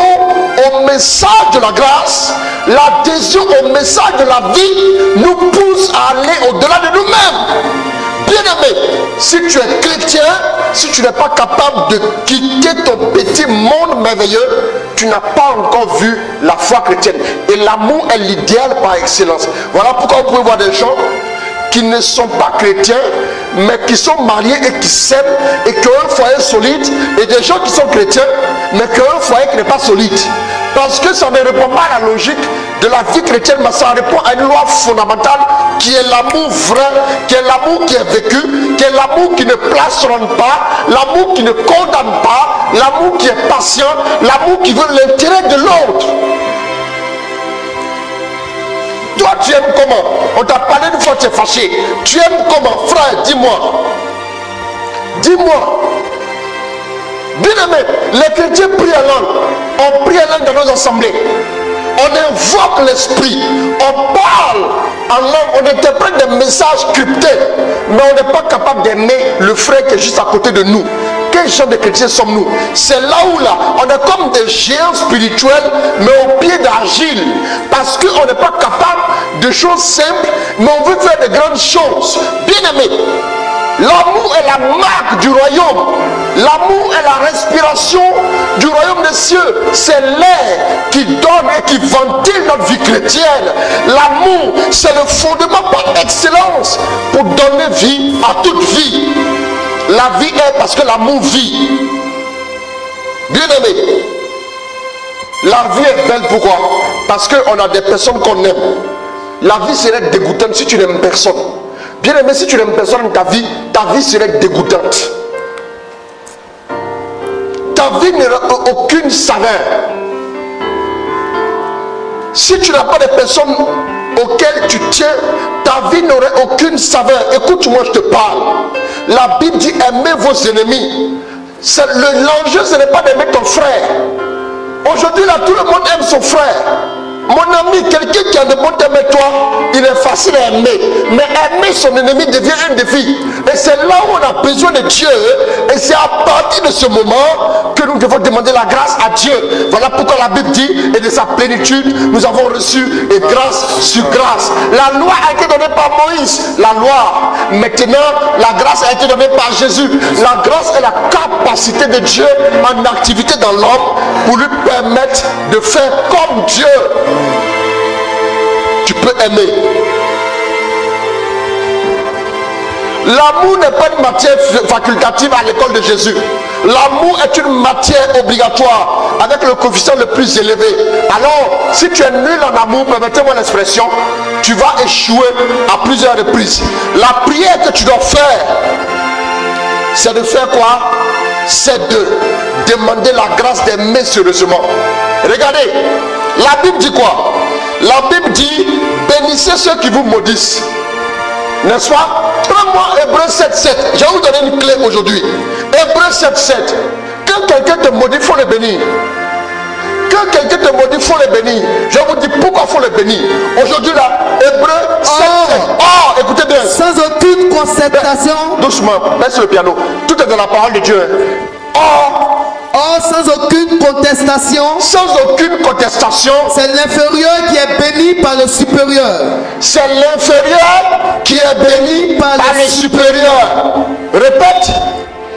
au message de la grâce, l'adhésion au message de la vie nous pousse à aller au-delà de nous-mêmes. Bien-aimé, si tu es chrétien, si tu n'es pas capable de quitter ton petit monde merveilleux, tu n'as pas encore vu la foi chrétienne. Et l'amour est l'idéal par excellence. Voilà pourquoi vous pouvez voir des gens qui ne sont pas chrétiens, mais qui sont mariés et qui s'aiment et qui ont un foyer solide, et des gens qui sont chrétiens, mais qui ont un foyer qui n'est pas solide. Parce que ça ne répond pas à la logique de la vie chrétienne, mais ça répond à une loi fondamentale qui est l'amour vrai, qui est l'amour qui est vécu, qui est l'amour qui ne plafonne pas, l'amour qui ne condamne pas, l'amour qui est patient, l'amour qui veut l'intérêt de l'autre. Toi, tu aimes comment? On t'a parlé une fois, tu es fâché. Tu aimes comment? Frère, dis-moi. Dis-moi. Bien-aimé, les chrétiens prient en langue. On prie en langue dans nos assemblées. On invoque l'esprit. On parle en langue. On interprète des messages cryptés. Mais on n'est pas capable d'aimer le frère qui est juste à côté de nous. Quel genre de chrétiens sommes-nous? C'est là où là, on est comme des géants spirituels, mais au pied d'argile. Parce qu'on n'est pas capable de choses simples, mais on veut faire de grandes choses. Bien aimé, L'amour est la marque du royaume. L'amour est la respiration du royaume des cieux. C'est l'air qui donne et qui ventile notre vie chrétienne. L'amour, c'est le fondement par excellence pour donner vie à toute vie. La vie est parce que l'amour vit. Bien aimé, la vie est belle, pourquoi? Parce qu'on a des personnes qu'on aime. La vie serait dégoûtante si tu n'aimes personne. Bien aimé, si tu n'aimes personne, ta vie serait dégoûtante. Ta vie n'aurait aucune saveur. Si tu n'as pas de personnes auxquelles tu tiens, ta vie n'aurait aucune saveur. Écoute-moi, je te parle. La Bible dit aimez vos ennemis. L'enjeu, ce n'est pas d'aimer ton frère. Aujourd'hui, là, tout le monde aime son frère. Mon ami, quelqu'un qui a de bon aimer toi, il est facile à aimer. Mais aimer son ennemi devient un défi. Et c'est là où on a besoin de Dieu. Et c'est à partir de ce moment que nous devons demander la grâce à Dieu. Voilà pourquoi la Bible dit, et de sa plénitude, nous avons reçu et grâce sur grâce. La loi a été donnée par Moïse. La loi. Maintenant, la grâce a été donnée par Jésus. La grâce est la capacité de Dieu en activité dans l'homme pour lui permettre de faire comme Dieu. Tu peux aimer. L'amour n'est pas une matière facultative à l'école de Jésus. L'amour est une matière obligatoire avec le coefficient le plus élevé. Alors, si tu es nul en amour, permettez-moi l'expression, tu vas échouer à plusieurs reprises. La prière que tu dois faire, c'est de faire quoi? C'est de demander la grâce d'aimer sérieusement. Regardez, la Bible dit quoi? La Bible dit, bénissez ceux qui vous maudissent. N'est-ce pas? Prends-moi Hébreux 7.7. Je vais vous donner une clé aujourd'hui. Hébreux 7.7. Quand quelqu'un te maudit, il faut le bénir. Quand quelqu'un te maudit, il faut le bénir. Je vous dis pourquoi il faut le bénir. Aujourd'hui là, Hébreux 7.7. Oh, écoutez bien. Sans aucune concertation. Doucement, baisse le piano. Tout est dans la parole de Dieu. Or, sans aucune contestation. Sans aucune contestation. C'est l'inférieur qui est béni par le supérieur. C'est l'inférieur qui est béni par le supérieur. Répète.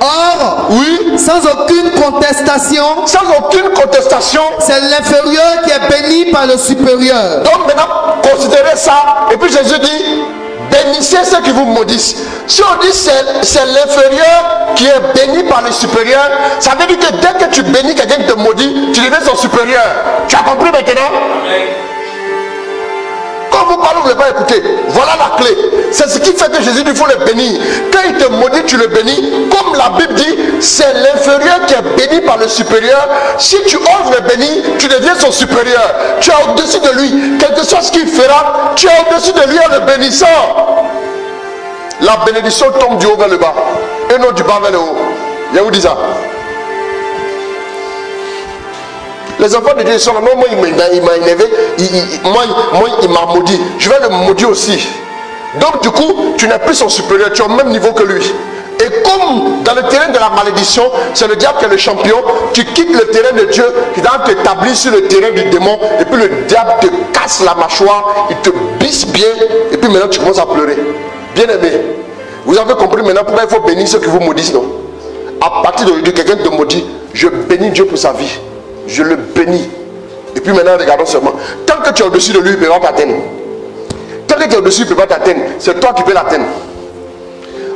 Or, oui, sans aucune contestation. Sans aucune contestation. C'est l'inférieur qui est béni par le supérieur. Donc maintenant, considérez ça. Et puis Jésus dit, bénissez ceux qui vous maudissent. Si on dit c'est l'inférieur qui est béni par le supérieur, ça veut dire que dès que tu bénis quelqu'un qui te maudit, tu deviens son supérieur. Tu as compris maintenant? Quand vous parlez, vous ne voulez pas écouter. Voilà la clé. C'est ce qui fait que Jésus dit il faut le bénir. Quand il te maudit, tu le bénis. Comme la Bible dit, c'est l'inférieur qui est béni par le supérieur. Si tu oses le bénir, tu deviens son supérieur. Tu es au-dessus de lui. Quel que soit ce qu'il fera, tu es au-dessus de lui en le bénissant. La bénédiction tombe du haut vers le bas. Et non du bas vers le haut. Je vous dis ça. Les enfants de Dieu sont là. Non, moi, il m'a énervé. Moi, il m'a maudit. Je vais le maudire aussi. Donc, du coup, tu n'es plus son supérieur. Tu es au même niveau que lui. Et comme dans le terrain de la malédiction, c'est le diable qui est le champion, tu quittes le terrain de Dieu, il va t'établir sur le terrain du démon. Et puis le diable te casse la mâchoire, il te bisse bien. Et puis maintenant, tu commences à pleurer. Bien aimé, vous avez compris maintenant pourquoi il faut bénir ceux qui vous maudissent, non? À partir d'aujourd'hui, quelqu'un te maudit, je bénis Dieu pour sa vie. Je le bénis. Et puis maintenant, regardons seulement. Tant que tu es au-dessus de lui, il ne peut pas t'atteindre. Tant que tu es au-dessus, il ne peut pas t'atteindre. C'est toi qui peux l'atteindre.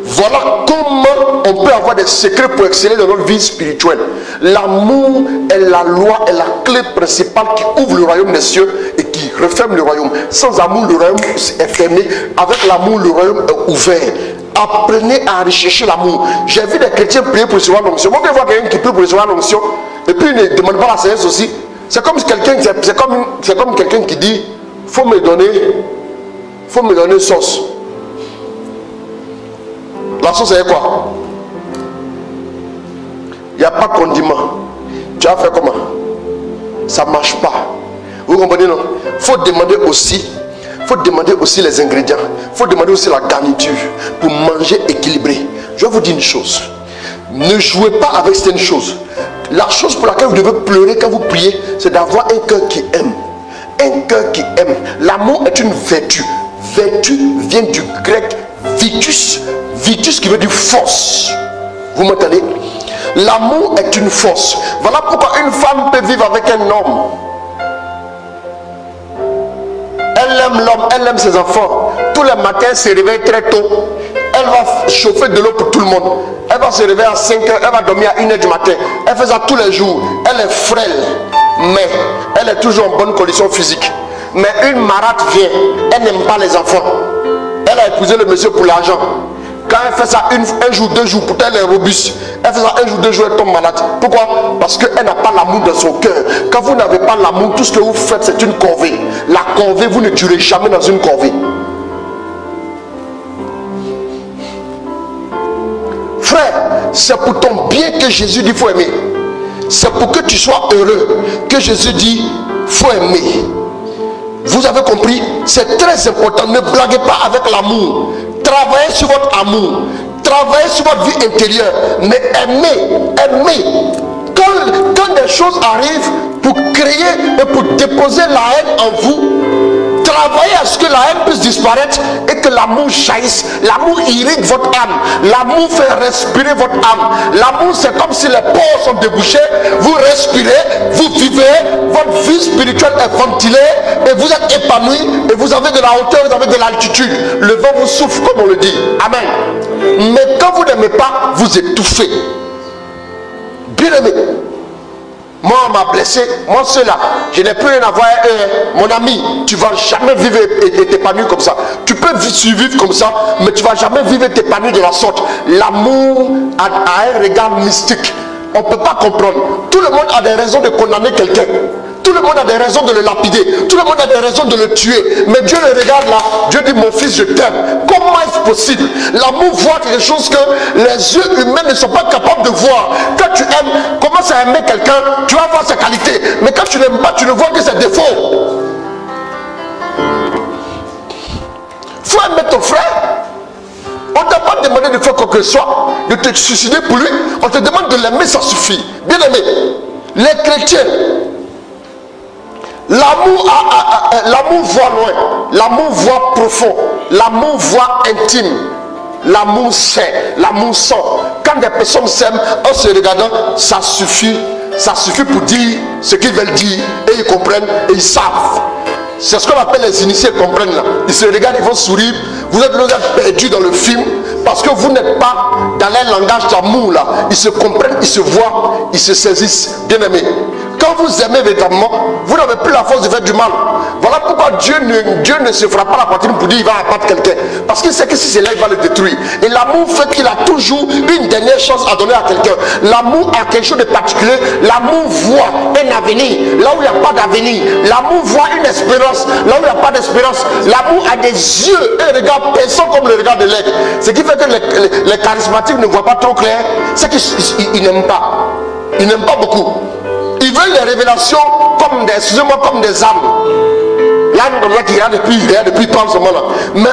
Voilà comment on peut avoir des secrets pour exceller dans notre vie spirituelle. L'amour est la loi, est la clé principale qui ouvre le royaume des cieux et qui referme le royaume. Sans amour, le royaume est fermé. Avec l'amour, le royaume est ouvert. Apprenez à rechercher l'amour. J'ai vu des chrétiens prier pour recevoir l'onction. Moi, je vois quelqu'un qui prie pour recevoir l'onction et puis il ne demande pas la sagesse aussi. C'est comme quelqu'un qui dit faut me donner sauce. La sauce c'est quoi? Il n'y a pas de condiment. Tu vas faire comment? Ça ne marche pas. Vous comprenez, non? Il faut demander aussi les ingrédients. Il faut demander aussi la garniture pour manger équilibré. Je vais vous dire une chose. Ne jouez pas avec certaines choses. La chose pour laquelle vous devez pleurer quand vous priez, c'est d'avoir un cœur qui aime. Un cœur qui aime. L'amour est une vertu. Vertu vient du grec Vitus, vitus qui veut dire force. Vous m'entendez? L'amour est une force. Voilà pourquoi une femme peut vivre avec un homme. Elle aime l'homme, elle aime ses enfants. Tous les matins, elle se réveille très tôt. Elle va chauffer de l'eau pour tout le monde. Elle va se réveiller à 5 h, elle va dormir à 1 h du matin. Elle fait ça tous les jours. Elle est frêle, mais elle est toujours en bonne condition physique. Mais une marâtre vient, elle n'aime pas les enfants. Elle a épousé le monsieur pour l'argent. Quand elle fait ça un jour, 2 jours, pourtant elle est robuste. Elle fait ça 1 jour, 2 jours, elle tombe malade. Pourquoi? Parce qu'elle n'a pas l'amour dans son cœur. Quand vous n'avez pas l'amour, tout ce que vous faites, c'est une corvée. La corvée, vous ne durez jamais dans une corvée. Frère, c'est pour ton bien que Jésus dit faut aimer. C'est pour que tu sois heureux que Jésus dit faut aimer. Vous avez compris? C'est très important. Ne blaguez pas avec l'amour. Travaillez sur votre amour. Travaillez sur votre vie intérieure. Mais aimez. Quand des choses arrivent pour créer et pour déposer la haine en vous, travaillez à ce que la haine puisse disparaître et que l'amour jaillisse. L'amour irrigue votre âme. L'amour fait respirer votre âme. L'amour, c'est comme si les pores sont débouchés. Vous respirez, vous vivez, votre vie spirituelle est ventilée et vous êtes épanoui et vous avez de la hauteur, vous avez de l'altitude. Le vent vous souffle comme on le dit. Amen. Mais quand vous n'aimez pas, vous étouffez. Bien aimé. Moi, on m'a blessé. Moi, ceux-là, je n'ai plus rien à voir. Mon ami, tu ne vas jamais vivre et t'épanouir comme ça. Tu peux survivre comme ça, mais tu ne vas jamais vivre et t'épanouir de la sorte. L'amour a un regard mystique. On ne peut pas comprendre. Tout le monde a des raisons de condamner quelqu'un. Tout le monde a des raisons de le lapider. Tout le monde a des raisons de le tuer. Mais Dieu le regarde là. Dieu dit, mon fils, je t'aime. Comment est-ce possible? L'amour voit quelque chose que les yeux humains ne sont pas capables de voir. Quand tu aimes, commence à aimer quelqu'un, tu vas voir ses qualités. Mais quand tu n'aimes pas, tu ne vois que ses défauts. Il faut aimer ton frère. On ne t'a pas demandé de faire quoi que ce soit, de te suicider pour lui. On te demande de l'aimer, ça suffit. Bien aimé, les chrétiens, l'amour voit loin, l'amour voit profond, l'amour voit intime, l'amour sait, l'amour sent. Quand des personnes s'aiment en se regardant, ça suffit pour dire ce qu'ils veulent dire et ils comprennent et ils savent. C'est ce qu'on appelle les initiés comprennent là. Ils se regardent, ils vont sourire. Vous êtes perdus dans le film parce que vous n'êtes pas dans leur langage d'amour là. Ils se comprennent, ils se voient, ils se saisissent. Bien aimés. Quand vous aimez véritablement, vous n'avez plus la force de faire du mal. Voilà pourquoi Dieu ne se fera pas la poitrine pour dire il va abattre quelqu'un. Parce qu'il sait que si c'est là, il va le détruire. Et l'amour fait qu'il a toujours une dernière chance à donner à quelqu'un. L'amour a quelque chose de particulier. L'amour voit un avenir là où il n'y a pas d'avenir. L'amour voit une espérance là où il n'y a pas d'espérance. L'amour a des yeux, un regard perçant comme le regard de l'aigle. Ce qui fait que les charismatiques ne voient pas trop clair. C'est qu'ils n'aiment pas. Ils n'aiment pas beaucoup. Ils veulent les révélations comme des âmes. Là, qui est depuis pas ce moment-là. Mais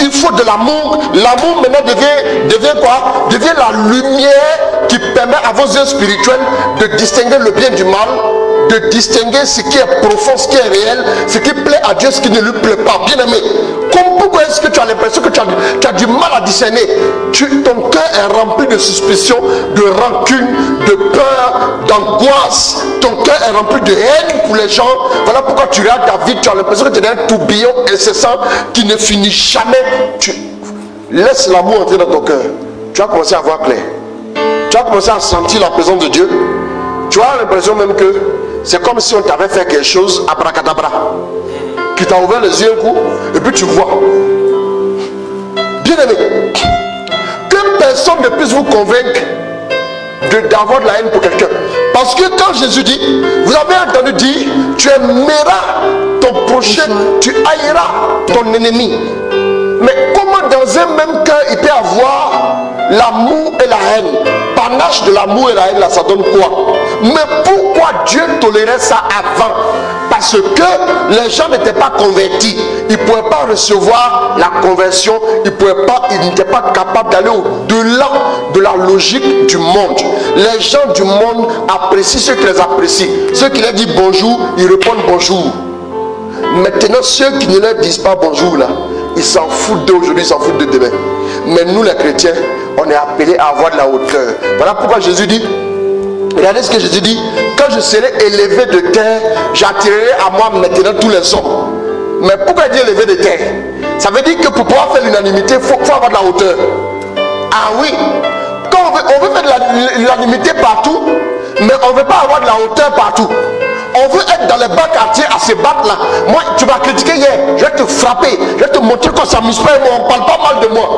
il faut de l'amour. L'amour maintenant devient quoi? Devient la lumière qui permet à vos yeux spirituels de distinguer le bien du mal, de distinguer ce qui est profond, ce qui est réel, ce qui plaît à Dieu, ce qui ne lui plaît pas. Bien aimé, pourquoi est-ce que tu as l'impression que tu as du mal à discerner? Ton cœur est rempli de suspicion, de rancune, de peur, d'angoisse. Ton cœur est rempli de haine pour les gens. Voilà pourquoi tu regardes ta vie, tu as l'impression que tu es un tourbillon incessant qui ne finit jamais. Tu laisses l'amour entrer dans ton cœur. Tu vas commencer à voir clair. Tu vas commencer à sentir la présence de Dieu. Tu as l'impression même que c'est comme si on t'avait fait quelque chose abracadabra, qui t'a ouvert les yeux un coup, et puis tu vois. Bien aimé, que personne ne puisse vous convaincre d'avoir de la haine pour quelqu'un. Parce que quand Jésus dit, vous avez entendu dire, tu aimeras ton prochain, tu haïras ton ennemi. Mais comment dans un même cœur il peut avoir l'amour et la haine? Panache de l'amour et la haine là, ça donne quoi? Mais pourquoi Dieu tolérait ça avant? Parce que les gens n'étaient pas convertis. Ils ne pouvaient pas recevoir la conversion. Ils n'étaient pas capables d'aller au-delà de la logique du monde. Les gens du monde apprécient ceux qui les apprécient. Ceux qui leur disent bonjour, ils répondent bonjour. Maintenant, ceux qui ne leur disent pas bonjour là, Ils s'en foutent d'aujourd'hui, ils s'en foutent de demain. Mais nous les chrétiens, on est appelés à avoir de la hauteur. Voilà pourquoi Jésus dit, regardez ce que Jésus dit, quand je serai élevé de terre, j'attirerai à moi maintenant tous les hommes. Mais pourquoi il dit élevé de terre? Ça veut dire que pour pouvoir faire l'unanimité, il faut avoir de la hauteur. Ah oui, quand on veut faire de l'unanimité partout, mais on ne veut pas avoir de la hauteur partout. On veut être dans les bas quartiers à se battre là. Moi, tu m'as critiqué hier, je vais te frapper, je vais te montrer qu'on ne s'amuse pas et on ne parle pas mal de moi.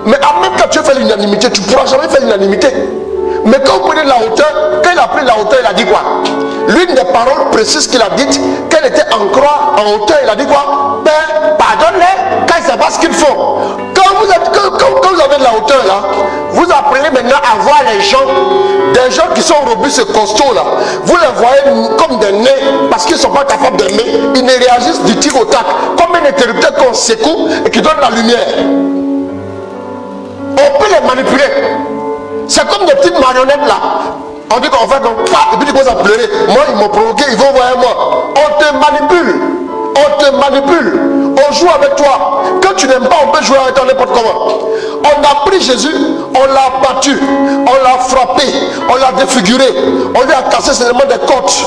Mais même quand tu fais l'unanimité, tu ne pourras jamais faire l'unanimité. Mais quand vous prenez la hauteur, quand il a pris la hauteur, il a dit quoi? L'une des paroles précises qu'il a dites, qu'elle était en croix, en hauteur, il a dit quoi? Père, pardonne-les quand ils ne savent pas ce qu'ils font. Quand vous avez de la hauteur là, vous apprenez maintenant à voir les gens, des gens qui sont robustes et costauds là, vous les voyez comme des nez parce qu'ils ne sont pas capables d'aimer, ils ne réagissent du tir au tac, comme un interrupteur qu'on secoue et qui donne la lumière. On peut les manipuler. C'est comme des petites marionnettes là. On dit qu'on fait comme et puis tu commences à pleurer. Moi, ils m'ont provoqué, ils vont voir moi. On te manipule. On te manipule. On joue avec toi. Quand tu n'aimes pas, on peut jouer avec toi n'importe comment. On a pris Jésus, on l'a battu, on l'a frappé, on l'a défiguré, on lui a cassé seulement des côtes.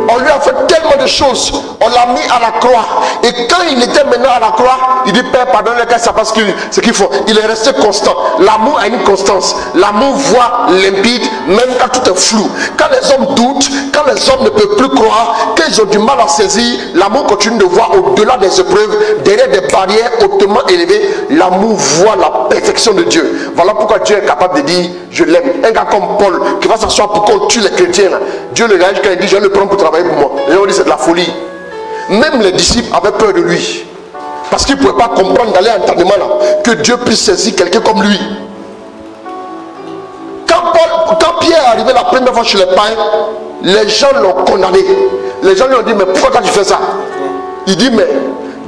On lui a fait tellement de choses. On l'a mis à la croix. Et quand il était maintenant à la croix, il dit Père, pardonne-les quand ça passe ce qu'il faut. Il est resté constant. L'amour a une constance. L'amour voit limpide, même quand tout est flou. Quand les hommes doutent, quand les hommes ne peuvent plus croire, qu'ils ont du mal à saisir, l'amour continue de voir au-delà des épreuves, derrière des barrières hautement élevées. L'amour voit la perfection de Dieu. Voilà pourquoi Dieu est capable de dire je l'aime. Un gars comme Paul qui va s'asseoir pour qu'on tue les chrétiens là. Dieu le regarde quand il dit je vais le prendre pour travailler pour moi. Les gens disent c'est de la folie. Même les disciples avaient peur de lui. Parce qu'ils ne pouvaient pas comprendre d'aller à l'entraînement là, que Dieu puisse saisir quelqu'un comme lui. Quand Pierre est arrivé la première fois chez les païens, les gens l'ont condamné. Les gens lui ont dit mais pourquoi tu fais ça? Il dit mais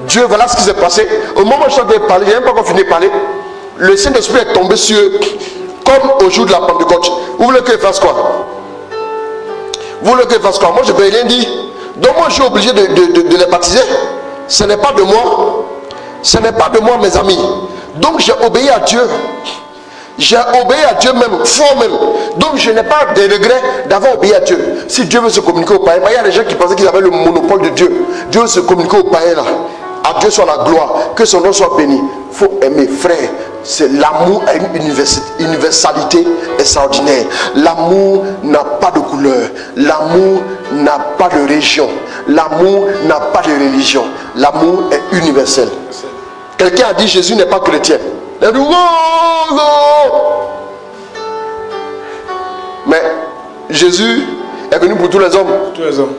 Dieu, voilà ce qui s'est passé. Au moment où je suis en train de parler, je n'ai même pas encore fini de parler. Le Saint-Esprit est tombé sur eux comme au jour de la Pentecôte. Vous voulez qu'il fasse quoi? Vous voulez qu'il fasse quoi? Moi je ne peux rien dire. Donc moi je suis obligé de les baptiser. Ce n'est pas de moi. Ce n'est pas de moi mes amis. Donc j'ai obéi à Dieu. J'ai obéi à Dieu même, fort même. Donc je n'ai pas de regret d'avoir obéi à Dieu. Si Dieu veut se communiquer aux païens, il y a des gens qui pensaient qu'ils avaient le monopole de Dieu. Dieu veut se communiquer aux païens là. À Dieu soit la gloire, que son nom soit béni. Il faut aimer, frère. C'est l'amour a une universalité extraordinaire. L'amour n'a pas de couleur. L'amour n'a pas de région. L'amour n'a pas de religion. L'amour est universel. Quelqu'un a dit Jésus n'est pas chrétien. Il a dit oh, oh. Mais Jésus est venu pour tous les hommes. Tous les hommes.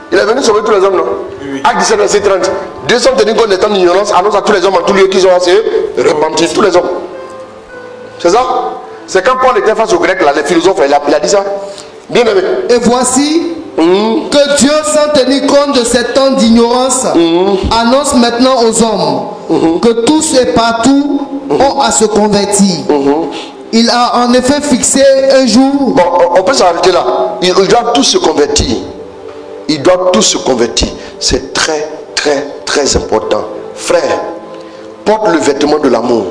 Il est venu sauver tous les hommes, non? Oui. Acte 17, verset 30. 200 tenus contre les temps d'ignorance, annonce à tous les hommes en tout lieu qu'ils ont à se repentir. Tous les hommes. C'est ça? C'est quand Paul était face aux Grecs, là, les philosophes, il a dit ça. Bien aimé. Et voici que Dieu, sans tenir compte de ces temps d'ignorance, annonce maintenant aux hommes que tous et partout ont à se convertir. Il a en effet fixé un jour. Bon, on peut s'arrêter là. Ils doivent tous se convertir. Ils doivent tous se convertir. C'est très, très, très important. Frère, porte le vêtement de l'amour.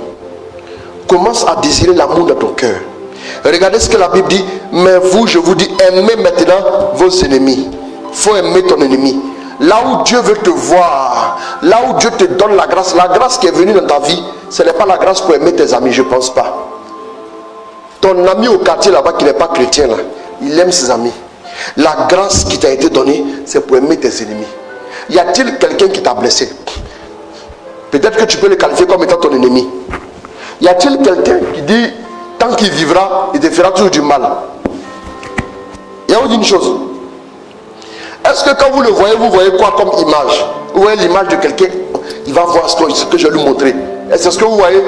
Commence à désirer l'amour dans ton cœur. Regardez ce que la Bible dit. Mais vous, je vous dis, aimez maintenant vos ennemis. Il faut aimer ton ennemi. Là où Dieu veut te voir, là où Dieu te donne la grâce qui est venue dans ta vie, ce n'est pas la grâce pour aimer tes amis, je ne pense pas. Ton ami au quartier là-bas qui n'est pas chrétien, là, il aime ses amis. La grâce qui t'a été donnée, c'est pour aimer tes ennemis. Y a-t-il quelqu'un qui t'a blessé? Peut-être que tu peux le qualifier comme étant ton ennemi. Y a-t-il quelqu'un qui dit, tant qu'il vivra, il te fera toujours du mal? Et on vous dit une chose. Est-ce que quand vous le voyez, vous voyez quoi comme image? Vous voyez l'image de quelqu'un, il va voir ce que je vais lui montrer. Est-ce que c'est ce que vous voyez?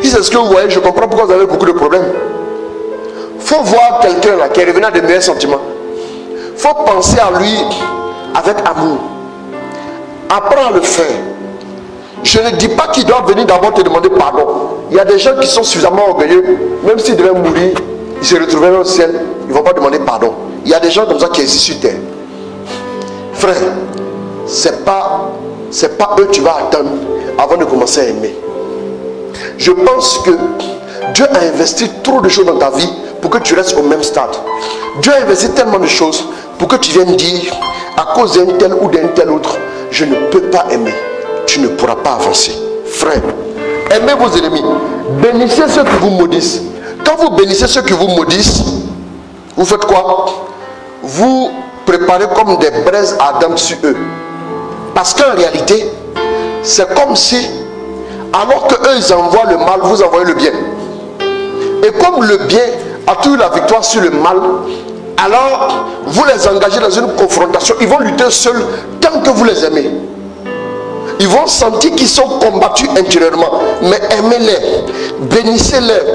Si c'est ce que vous voyez, je comprends pourquoi vous avez beaucoup de problèmes. Il faut voir quelqu'un là qui est revenu à de meilleurs sentiments. Il faut penser à lui avec amour. Apprends à le faire. Je ne dis pas qu'il doit venir d'abord te demander pardon. Il y a des gens qui sont suffisamment orgueilleux, même s'ils devaient mourir, ils se retrouveraient au ciel, ils ne vont pas demander pardon. Il y a des gens comme ça qui existent sur terre. Frère, c'est pas c'est pas eux que tu vas attendre avant de commencer à aimer. Je pense que Dieu a investi trop de choses dans ta vie pour que tu restes au même stade. Dieu a investi tellement de choses pour que tu viennes dire, à cause d'un tel ou d'un tel autre, je ne peux pas aimer. Tu ne pourras pas avancer. Frère, aimez vos ennemis. Bénissez ceux qui vous maudissent. Quand vous bénissez ceux qui vous maudissent, vous faites quoi? Vous préparez comme des braises ardentes sur eux. Parce qu'en réalité, c'est comme si, alors qu'eux ils envoient le mal, vous envoyez le bien. Et comme le bien a toujours la victoire sur le mal, alors vous les engagez dans une confrontation. Ils vont lutter seuls tant que vous les aimez. Ils vont sentir qu'ils sont combattus intérieurement. Mais aimez-les, bénissez-les,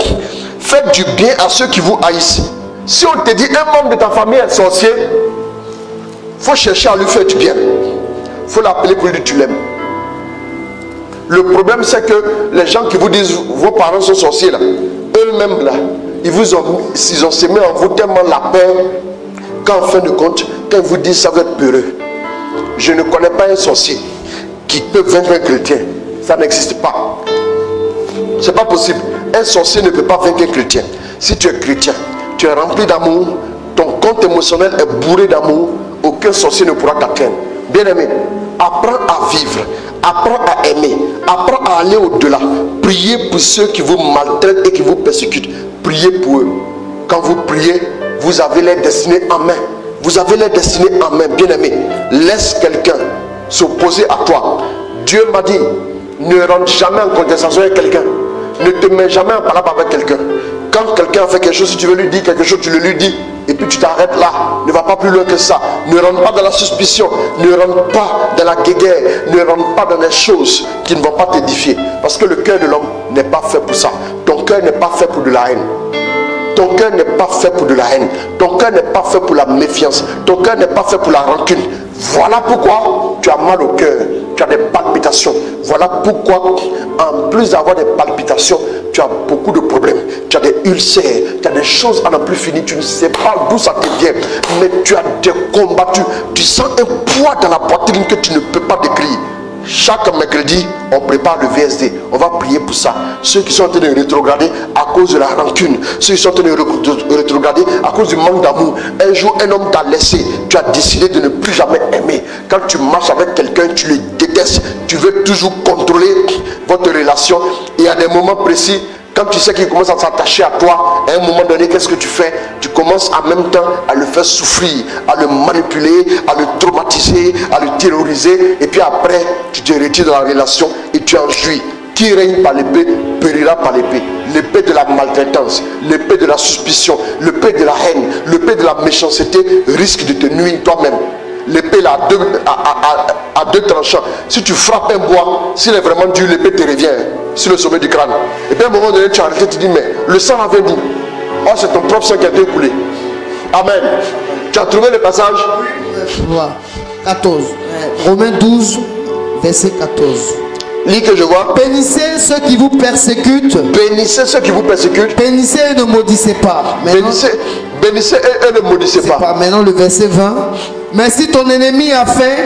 faites du bien à ceux qui vous haïssent. Si on te dit un membre de ta famille est sorcier, il faut chercher à lui faire du bien. Il faut l'appeler pour lui dire tu l'aimes. Le problème c'est que les gens qui vous disent vos parents sont sorciers là, eux-mêmes là, ils ont semé en vous tellement la peur qu'en fin de compte, quand ils vous disent ça, vous êtes peureux. Je ne connais pas un sorcier qui peut vaincre un chrétien. Ça n'existe pas. C'est pas possible. Un sorcier ne peut pas vaincre un chrétien. Si tu es chrétien, tu es rempli d'amour, ton compte émotionnel est bourré d'amour, aucun sorcier ne pourra t'atteindre. Bien aimé, apprends à vivre, apprends à aimer, apprends à aller au-delà. Priez pour ceux qui vous maltraitent et qui vous persécutent. Priez pour eux. Quand vous priez, vous avez leur destinée en main. Vous avez leur destinée en main. Bien aimé, laisse quelqu'un s'opposer à toi. Dieu m'a dit, ne rentre jamais en contestation avec quelqu'un. Ne te mets jamais en parole avec quelqu'un. Quand quelqu'un fait quelque chose, si tu veux lui dire quelque chose, tu le lui dis. Et puis tu t'arrêtes là. Ne va pas plus loin que ça. Ne rentre pas dans la suspicion. Ne rentre pas dans la guéguerre. Ne rentre pas dans les choses qui ne vont pas t'édifier. Parce que le cœur de l'homme n'est pas fait pour ça. Ton cœur n'est pas fait pour de la haine. Ton cœur n'est pas fait pour de la haine. Ton cœur n'est pas fait pour la méfiance. Ton cœur n'est pas fait pour la rancune. Voilà pourquoi tu as mal au cœur. Tu as des palpitations. Voilà pourquoi, en plus d'avoir des palpitations, tu as beaucoup de problèmes. Tu as des ulcères, tu as des choses à n'en plus finir. Tu ne sais pas d'où ça te vient. Mais tu as des combattus. Tu sens un poids dans la poitrine que tu ne peux pas décrire. Chaque mercredi, on prépare le VSD. On va prier pour ça. Ceux qui sont en train de rétrograder à cause de la rancune. Ceux qui sont en train de rétrograder à cause du manque d'amour. Un jour, un homme t'a laissé. Tu as décidé de ne plus jamais aimer. Quand tu marches avec quelqu'un, tu le détestes. Tu veux toujours contrôler votre relation. Et à des moments précis, quand tu sais qu'il commence à s'attacher à toi, à un moment donné, qu'est-ce que tu fais? Tu commences en même temps à le faire souffrir, à le manipuler, à le traumatiser, à le terroriser. Et puis après, tu te retires de la relation et tu en jouis. Qui règne par l'épée, périra par l'épée. L'épée de la maltraitance, l'épée de la suspicion, l'épée de la haine, l'épée de la méchanceté risque de te nuire toi-même. L'épée là à deux tranchants. Si tu frappes un bois, s'il est vraiment dur, l'épée te revient sur le sommet du crâne. Et puis à un moment donné, tu as arrêté, tu dis, mais le sang avait dit, oh c'est ton propre sang qui a été écoulé. Amen. Tu as trouvé le passage? 14. Romains 12, verset 14. Lis que je vois. Bénissez ceux qui vous persécutent. Bénissez ceux qui vous persécutent. Bénissez et ne maudissez pas. Bénissez et ne maudissez pas. Maintenant le verset 20. Mais si ton ennemi a faim,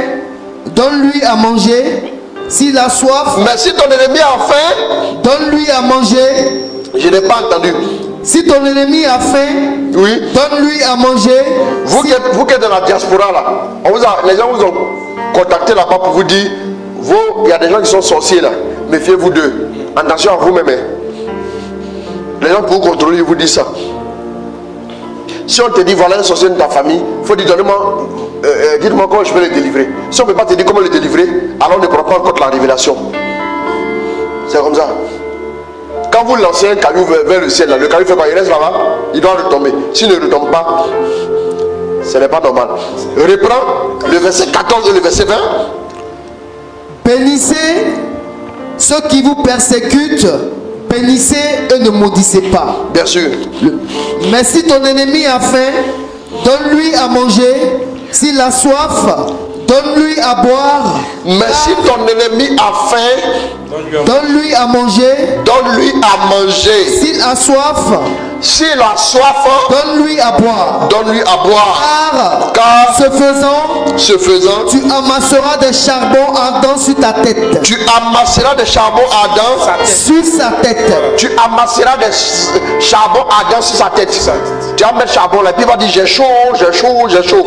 donne-lui à manger. S'il a soif. Mais si ton ennemi a faim, donne-lui à manger. Je n'ai pas entendu. Si ton ennemi a faim, oui, donne-lui à manger. Vous qui êtes dans la diaspora là, les gens vous ont contacté là-bas pour vous dire, il y a des gens qui sont sorciers là, méfiez-vous d'eux. Attention à vous-même. Les gens pour vous contrôler, ils vous disent ça. Si on te dit voilà un sorcier de ta famille, il faut dire dites-moi comment je peux le délivrer. Si on ne peut pas te dire comment le délivrer, alors on ne prend pas encore la révélation. C'est comme ça. Quand vous lancez un caillou vers le ciel, là, le caillou fait quoi? Il reste là-bas, il doit retomber. S'il ne retombe pas, ce n'est pas normal. Reprends le verset 14 et le verset 20. Bénissez ceux qui vous persécutent. Bénissez et ne maudissez pas. Bien sûr. Mais si ton ennemi a faim, donne-lui à manger. S'il a soif, donne-lui à boire. Mais si ton ennemi a faim, donne-lui à manger. Donne-lui à manger. S'il a soif, S'il a soif, donne-lui à boire. donne-lui à boire. Car ce faisant, tu tu amasseras des charbons ardents sur ta tête. amasseras des charbons ardents Sur sa tête. Tu amasseras des charbons ardents sur sa tête. Tu vas mettre charbon là, puis il va dire j'ai chaud, j'ai chaud, j'ai chaud.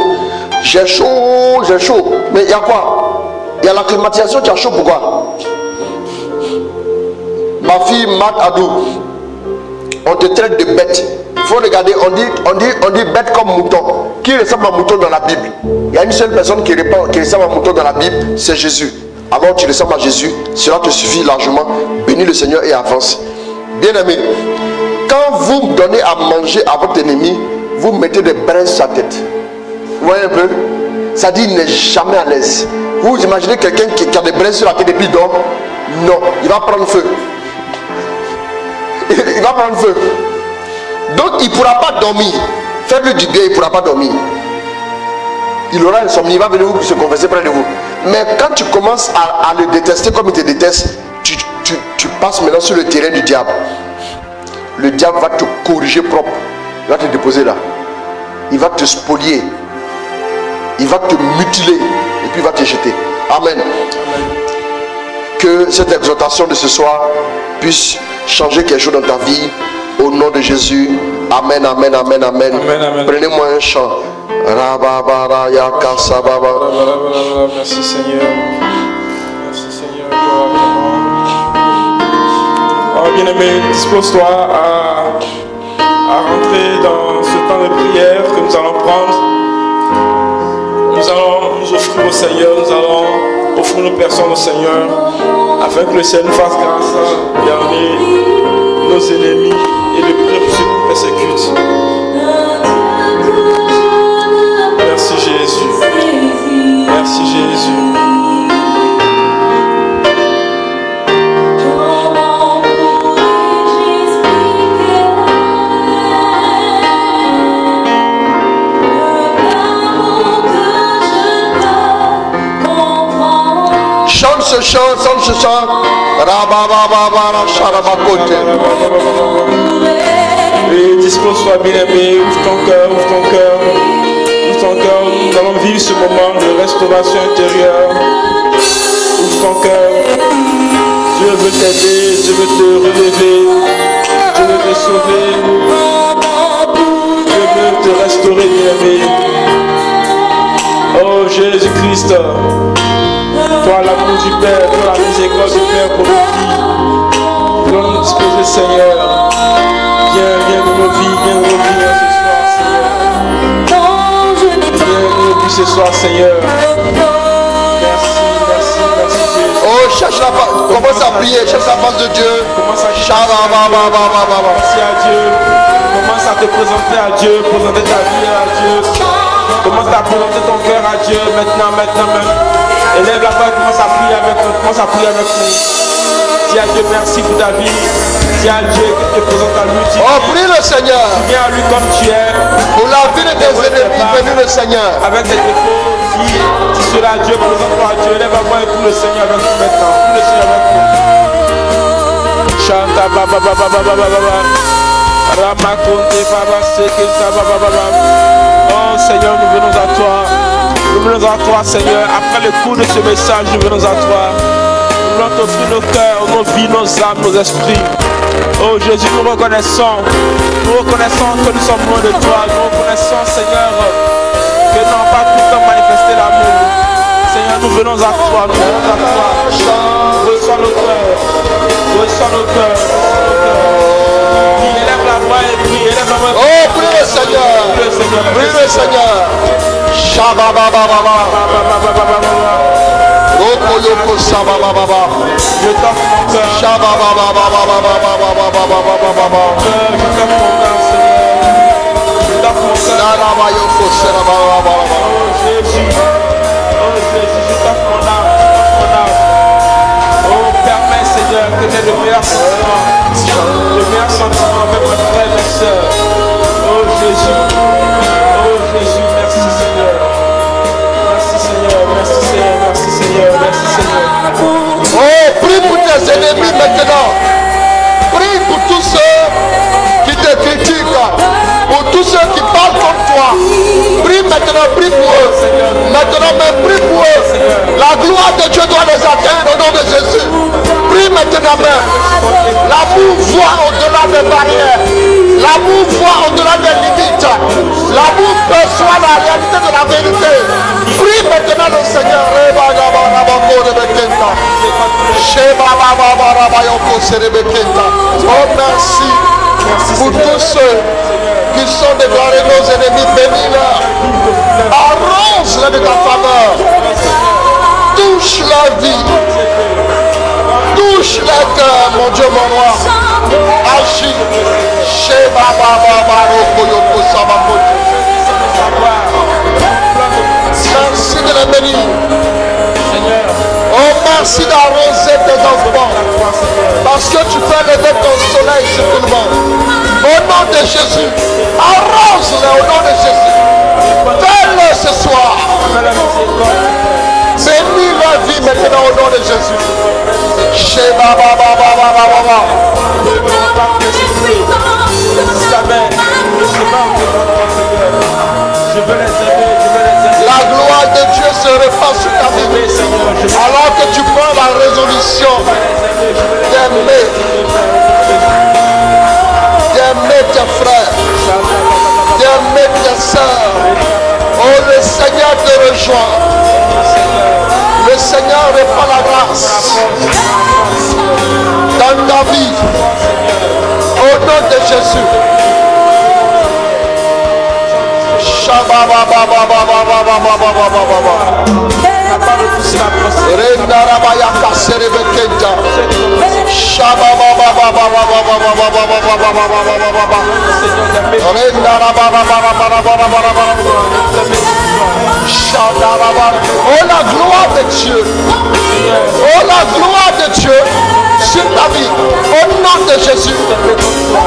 J'ai chaud, j'ai chaud. Mais il y a quoi? Il y a la climatisation, tu as chaud pourquoi? Ma fille Mat Adou, on te traite de bête. Il faut regarder, on dit bête comme mouton. Qui ressemble à un mouton dans la Bible? Il y a une seule personne qui ressemble à un mouton dans la Bible, c'est Jésus. Alors tu ressembles à Jésus, cela te suffit largement. Bénis le Seigneur et avance. Bien aimé, quand vous donnez à manger à votre ennemi, vous mettez des brins sur sa tête. Vous voyez un peu? Ça dit il n'est jamais à l'aise. Vous imaginez quelqu'un qui a des brins sur la tête et puis il dort? Non, il va prendre feu. Il va prendre feu. Donc il ne pourra pas dormir. Faites-lui du bien, il ne pourra pas dormir. Il aura insomnie, il va venir se confesser près de vous. Mais quand tu commences à le détester comme il te déteste, tu passes maintenant sur le terrain du diable. Le diable va te corriger propre. Il va te déposer là. Il va te spolier. Il va te mutiler. Et puis il va te jeter. Amen. Que cette exhortation de ce soir puisse changer quelque chose dans ta vie. Au nom de Jésus. Amen, amen, amen, amen. Prenez-moi un chant. Merci Seigneur. Merci Seigneur. Oh bien-aimé, dispose-toi à rentrer dans ce temps de prière que nous allons prendre. Nous allons nous offrir au Seigneur, nous allons offrir nos personnes au Seigneur, afin que le Seigneur nous fasse grâce à garder nos ennemis et de prier pour ceux qui nous persécutent. Merci Jésus. Merci Jésus. Chante ce chant, chante ce chant. Et dispose-toi bien-aimé, ouvre ton cœur, ouvre ton cœur. Ouvre ton cœur, nous allons vivre ce moment de restauration intérieure. Ouvre ton cœur. Dieu veut t'aider, Dieu veut te relever, Dieu veut te sauver, Dieu veut te restaurer bien-aimé. Oh Jésus-Christ, toi l'amour du Père, toi la miséricorde du Père pour nos vies. Nous allons nous disposer Seigneur. Viens dans nos vies, viens dans nos vies ce soir Seigneur. Viens dans nos vies ce soir Seigneur. Merci, merci, merci Jésus. Oh, cherche la face, commence à prier, cherche la face de Dieu. Commence à merci à Dieu. Commence à te présenter à Dieu, présenter ta vie à Dieu. Commence à présenter ton cœur à Dieu maintenant même. Élève la voix, commence à prier avec nous, Dis à Dieu merci pour ta vie. Dis à Dieu que tu te présentes à lui. Oh, prie le Seigneur. Tu viens à lui comme tu es. Pour la vie de tes ennemis, bénis le Seigneur. Avec tes défauts, dis cela à Dieu, présente-toi à Dieu. Élève la voix et prie le Seigneur avec nous maintenant. Prie le Seigneur avec nous. Chanta baba baba baba baba. Ramakonte baba sekenta baba baba. Oh Seigneur, nous venons à toi. Nous venons à toi, Seigneur. Après le coup de ce message, nous venons à toi. Nous voulons t'offrir nos cœurs, nos vies, nos âmes, nos esprits. Oh Jésus, nous reconnaissons que nous sommes loin de toi. Nous reconnaissons, Seigneur, que nous n'avons pas tout le temps manifesté l'amour. Seigneur, nous venons à toi, nous venons à toi. Reçois nos cœurs, reçois nos cœurs. Élève la voix et prie, élève la voix. Oh, prie le Seigneur, prie le Seigneur. Shababababa. Rokoyoko Sabababa. Je t'offre mon cœur. Shababababa. Je t'offre mon cœur, Seigneur. Je t'offre mon cœur. Narabayoko Sabababa. Oh Jésus, je t'offre mon âme, Oh, permets, Seigneur, que j'ai le meilleur sentiment avec mes frères et mes sœurs. Oh Jésus, merci Seigneur. Merci Seigneur, merci Seigneur, merci Seigneur, merci Seigneur. Oh, prie pour tes ennemis maintenant. Prie pour tous ceux qui te critiquent. Maintenant, prie pour eux. Maintenant, mais prie pour eux. La gloire de Dieu doit les atteindre au nom de Jésus. Prie maintenant, mais l'amour voit au-delà des barrières. L'amour voit au-delà des limites. L'amour perçoit la réalité de la vérité. Prie maintenant le Seigneur. Oh merci pour tous ceux qui sont déclarés nos ennemis, bénis-leur. Arrange-les de ta faveur. Touche leur vie. Touche leur cœur, mon Dieu, mon roi. Agis. Merci de les bénir. Oh, merci d'arroser tes enfants. Parce que tu peux lever ton soleil sur tout le monde. Au nom de Jésus, arrose-les au nom de Jésus. Fais-le ce soir. Bénis leur vie maintenant au nom de Jésus. La gloire de Dieu se répand sur ta vie. Alors que tu prends la résolution d'aimer tes frères, d'aimer tes sœurs. Oh, le Seigneur te rejoint. Le Seigneur répand la grâce dans ta vie. Au nom de Jésus. Oh la gloire de Dieu. Oh la gloire de Dieu sur ta vie. Au nom de Jésus.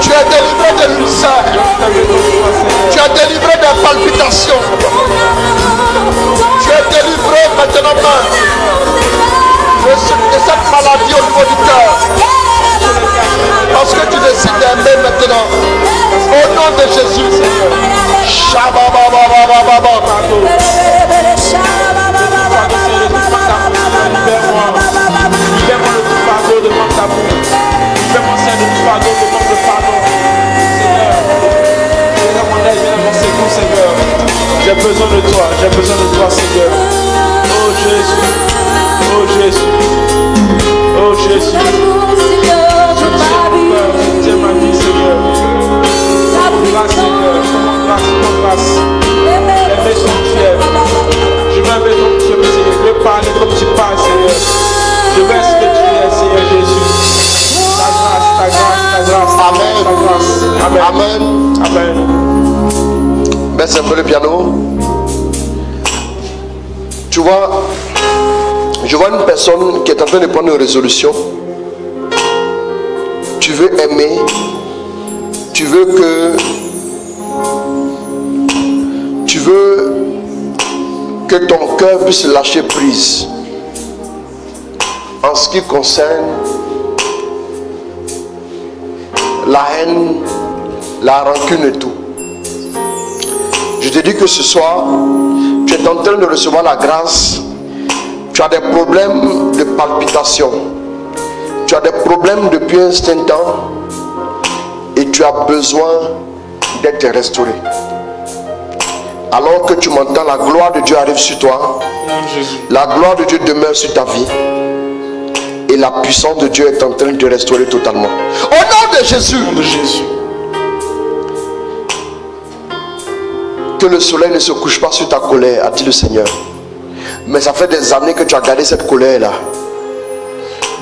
Tu es délivré de l'ulcère. Tu es délivré des palpitations. Tu es délivré maintenant de cette maladie au niveau du cœur. Parce que tu décides d'aimer maintenant. Au nom de Jésus. Libère-moi le fardeau de manque d'amour. Libère-moi le fardeau de manque de pardon. Seigneur, viens à mon aide, viens à mon secours, Seigneur. J'ai besoin de toi, Seigneur. Oh Jésus, oh Jésus, oh Jésus. Tiens ma vie, Seigneur. Grâce, Seigneur, grâce. Aimer ton Dieu. Je veux aimer ton Dieu, Seigneur. Je veux parler comme tu parles, Seigneur. Je veux ce que tu es, Seigneur Jésus. Ta grâce. Amen. Amen. Amen. Baisse un peu le piano. Tu vois, je vois une personne qui est en train de prendre une résolution. Tu veux aimer. Tu veux que ton cœur puisse lâcher prise en ce qui concerne la haine, la rancune et tout. Je te dis que ce soir, tu es en train de recevoir la grâce. Tu as des problèmes de palpitation. Tu as des problèmes depuis un certain temps. Et tu as besoin d'être restauré. Alors que tu m'entends, la gloire de Dieu arrive sur toi. La gloire de Dieu demeure sur ta vie. Et la puissance de Dieu est en train de te restaurer totalement. Au nom de Jésus. Que le soleil ne se couche pas sur ta colère, a dit le Seigneur. Mais ça fait des années que tu as gardé cette colère-là.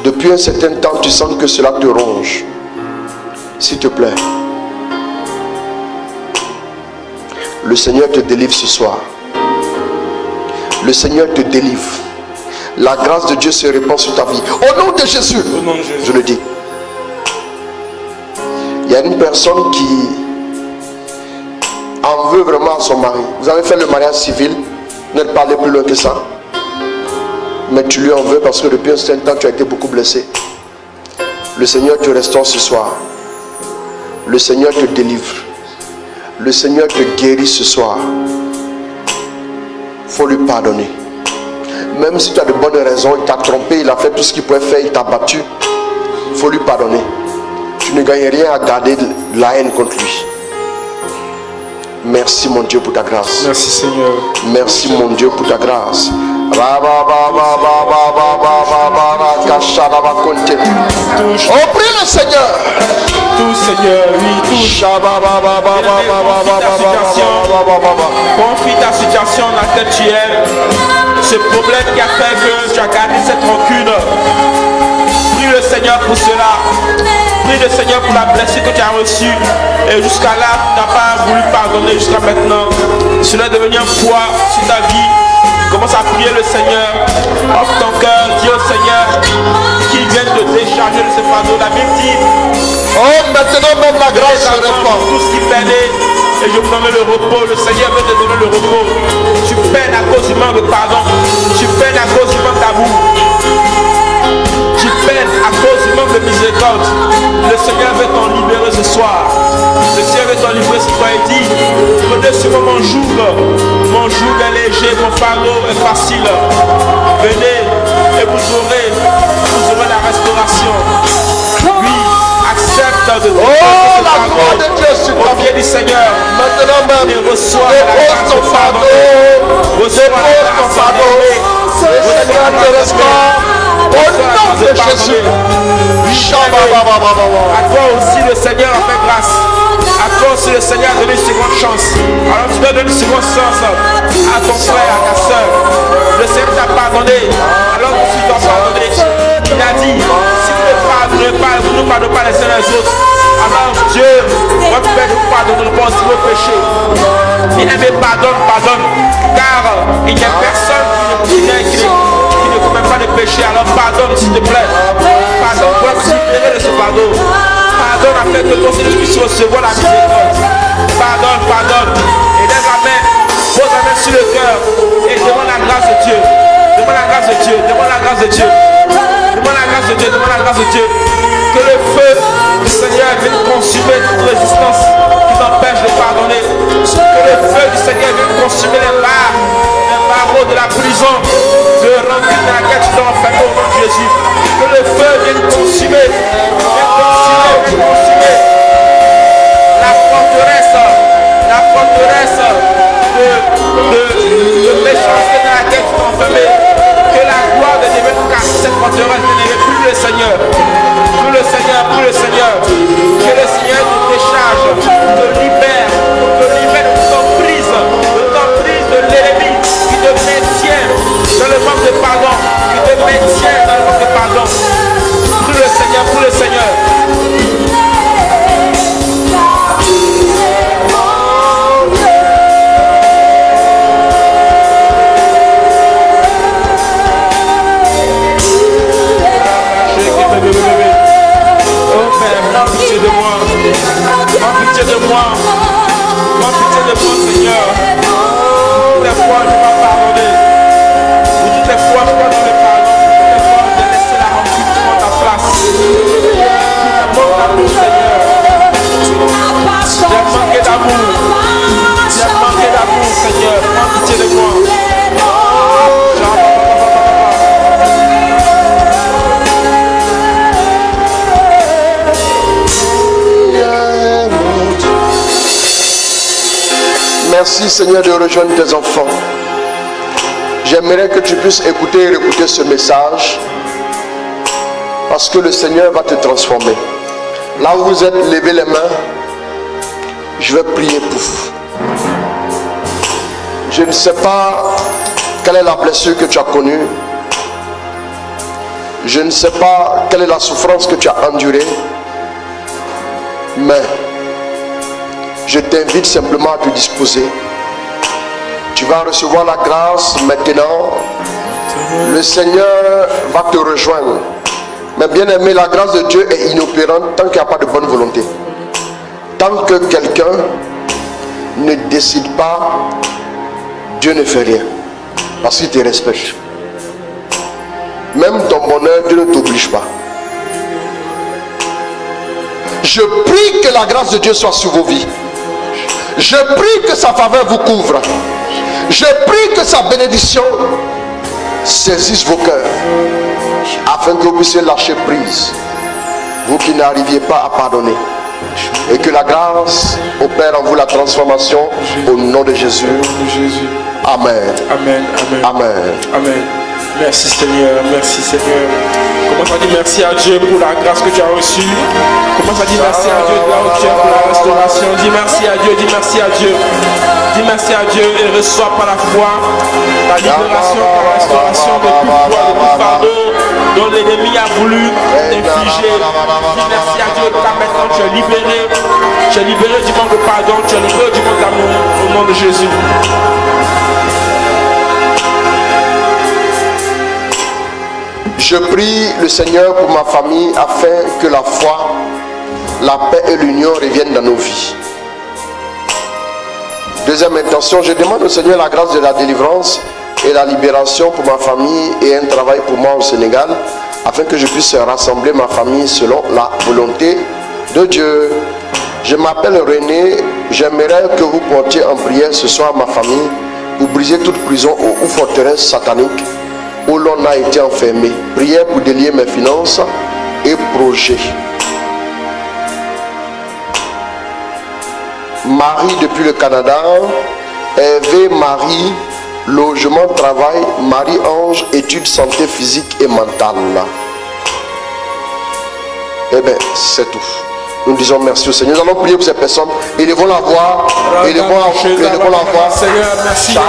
Depuis un certain temps, tu sens que cela te ronge. S'il te plaît. Le Seigneur te délivre ce soir. Le Seigneur te délivre. La grâce de Dieu se répand sur ta vie. Au nom de Jésus. Au nom de Jésus. Je le dis. Il y a une personne qui en veut vraiment à son mari. Vous avez fait le mariage civil. Vous n'êtes pas allé plus loin que ça. Mais tu lui en veux parce que depuis un certain temps tu as été beaucoup blessé. Le Seigneur te restaure ce soir. Le Seigneur te délivre. Le Seigneur te guérit ce soir. faut lui pardonner. Même si tu as de bonnes raisons, il t'a trompé, il a fait tout ce qu'il pouvait faire, il t'a battu. Il faut lui pardonner. Tu ne gagnes rien à garder la haine contre lui. Merci mon Dieu pour ta grâce. Merci Seigneur. Merci mon Dieu pour ta grâce. Oh, prie le Seigneur. Tout Seigneur, oui, tout. Confie ta situation dans laquelle tu es. Ce problème qui a fait que tu as gardé cette rancune. Prie le Seigneur pour cela. Prie le Seigneur pour la blessure que tu as reçue. Et jusqu'à là, tu n'as pas voulu pardonner jusqu'à maintenant. Cela est devenu un poids sur ta vie. Commence à prier le Seigneur. Offre ton cœur, dis au Seigneur qu'il vienne te décharger de ce fardeau. La Bible dit, oh, maintenant même la grâce se répand. Tout ce qui peinait, et je vous donne le repos. Le Seigneur veut te donner le repos. Tu peines à cause du manque de pardon. Tu peines à cause du manque d'amour. Tu peines à cause du manque de miséricorde. Le Seigneur veut t'en libérer ce soir. Le Seigneur veut t'en libérer ce soir. Il dit, venez sur mon joug. Mon joug est léger, mon fardeau est facile. Venez et vous aurez la restauration. Oui, accepte de la gloire de Dieu sur ta vie du Seigneur. Maintenant même, et reçois ton fardeau. Reçois ton fardeau. Le Seigneur te restaure. Au nom de Jésus. À toi aussi le Seigneur a fait grâce. À toi aussi le Seigneur a donné une seconde chance. Alors tu dois donner une seconde chance à ton frère, à ta soeur. Le Seigneur t'a pardonné. Alors tu dois pardonner. Il a dit, si vous ne pardonnez pas, vous ne pardonnez pas les uns les autres, alors Dieu, votre Père nous pardonne aussi vos péchés. Bien-aimé, pardonne, pardonne. Car il n'y a personne qui ne commet pas de péché. Alors pardonne s'il te plaît. Pardonne pour être libéré de ce fardeau. Pardonne afin que ton Seigneur puisse recevoir la miséricorde. Pardonne, pardonne. Et lève la main, pose la main sur le cœur et demande la grâce de Dieu. Demande la grâce de Dieu. Demande la grâce de Dieu. Demande la grâce de Dieu. Demande la grâce de Dieu. Que le feu du Seigneur vienne consumer toute résistance qui t'empêche de pardonner. Que le feu du Seigneur vienne consumer les barreaux de la prison de rancune dans laquelle tu t'es enfermé au nom de Jésus. Que le feu vienne consumer la forteresse de méchanceté dans laquelle tu t'es enfermé. Que la gloire de Dieu vienne casser cette forteresse. Prie le Seigneur. Prie le Seigneur. Prie le Seigneur. Que le Seigneur te décharge, te libère de l'emprise de l'ennemi qui te maintient dans le manque de pardon, qui te maintient dans le manque de pardon. Prie le Seigneur, prie le Seigneur. Oh Père, prends pitié de moi. Prends pitié de moi. Prends pitié de moi, Seigneur. Toutes les fois, je m'en pardonner. Toutes les fois, je dois donner pardon. Toutes les fois, j'ai laissé la rancune prendre ta place. J'ai manqué d'amour, Seigneur. J'ai manqué d'amour. J'ai manqué d'amour, Seigneur. Prends pitié de moi. Merci Seigneur de rejoindre tes enfants. J'aimerais que tu puisses écouter et réécouter ce message parce que le Seigneur va te transformer. Là où vous êtes, levez les mains. Je vais prier pour vous. Je ne sais pas quelle est la blessure que tu as connue. Je ne sais pas quelle est la souffrance que tu as endurée. Mais je t'invite simplement à te disposer. Tu vas recevoir la grâce maintenant. Le Seigneur va te rejoindre. Mais bien aimé, la grâce de Dieu est inopérante tant qu'il n'y a pas de bonne volonté. Tant que quelqu'un ne décide pas, Dieu ne fait rien. Parce qu'il te respecte. Même ton bonheur, Dieu ne t'oblige pas. Je prie que la grâce de Dieu soit sur vos vies. Je prie que sa faveur vous couvre. Je prie que sa bénédiction saisisse vos cœurs afin que vous puissiez lâcher prise, vous qui n'arriviez pas à pardonner, et que la grâce opère en vous la transformation au nom de Jésus. Amen. Amen. Amen. Amen. Amen. Merci Seigneur. Merci Seigneur. Commence à dire merci à Dieu pour la grâce que tu as reçue. Commence à dire merci à Dieu là où tu es pour la restauration. Dis merci à Dieu. Dis merci à Dieu. Dis merci à Dieu et reçois par la foi ta libération, ta restauration de tout poids, de tout fardeau dont l'ennemi a voulu t'infliger. Dis merci à Dieu car maintenant tu es libéré. Tu es libéré du manque de pardon. Tu es libéré du manque d'amour au nom de Jésus. Je prie le Seigneur pour ma famille afin que la foi, la paix et l'union reviennent dans nos vies. Deuxième intention, je demande au Seigneur la grâce de la délivrance et la libération pour ma famille et un travail pour moi au Sénégal afin que je puisse rassembler ma famille selon la volonté de Dieu. Je m'appelle René, j'aimerais que vous portiez en prière ce soir ma famille pour briser toute prison ou forteresse satanique où l'on a été enfermé. Prière pour délier mes finances et projets. Marie depuis le Canada. Hervé Marie, logement, travail. Marie-Ange, études, santé physique et mentale. Eh bien, c'est tout. Nous disons merci au Seigneur. Nous allons prier pour ces personnes. Élevons la voix. Élevons la voix. Seigneur, merci. Étends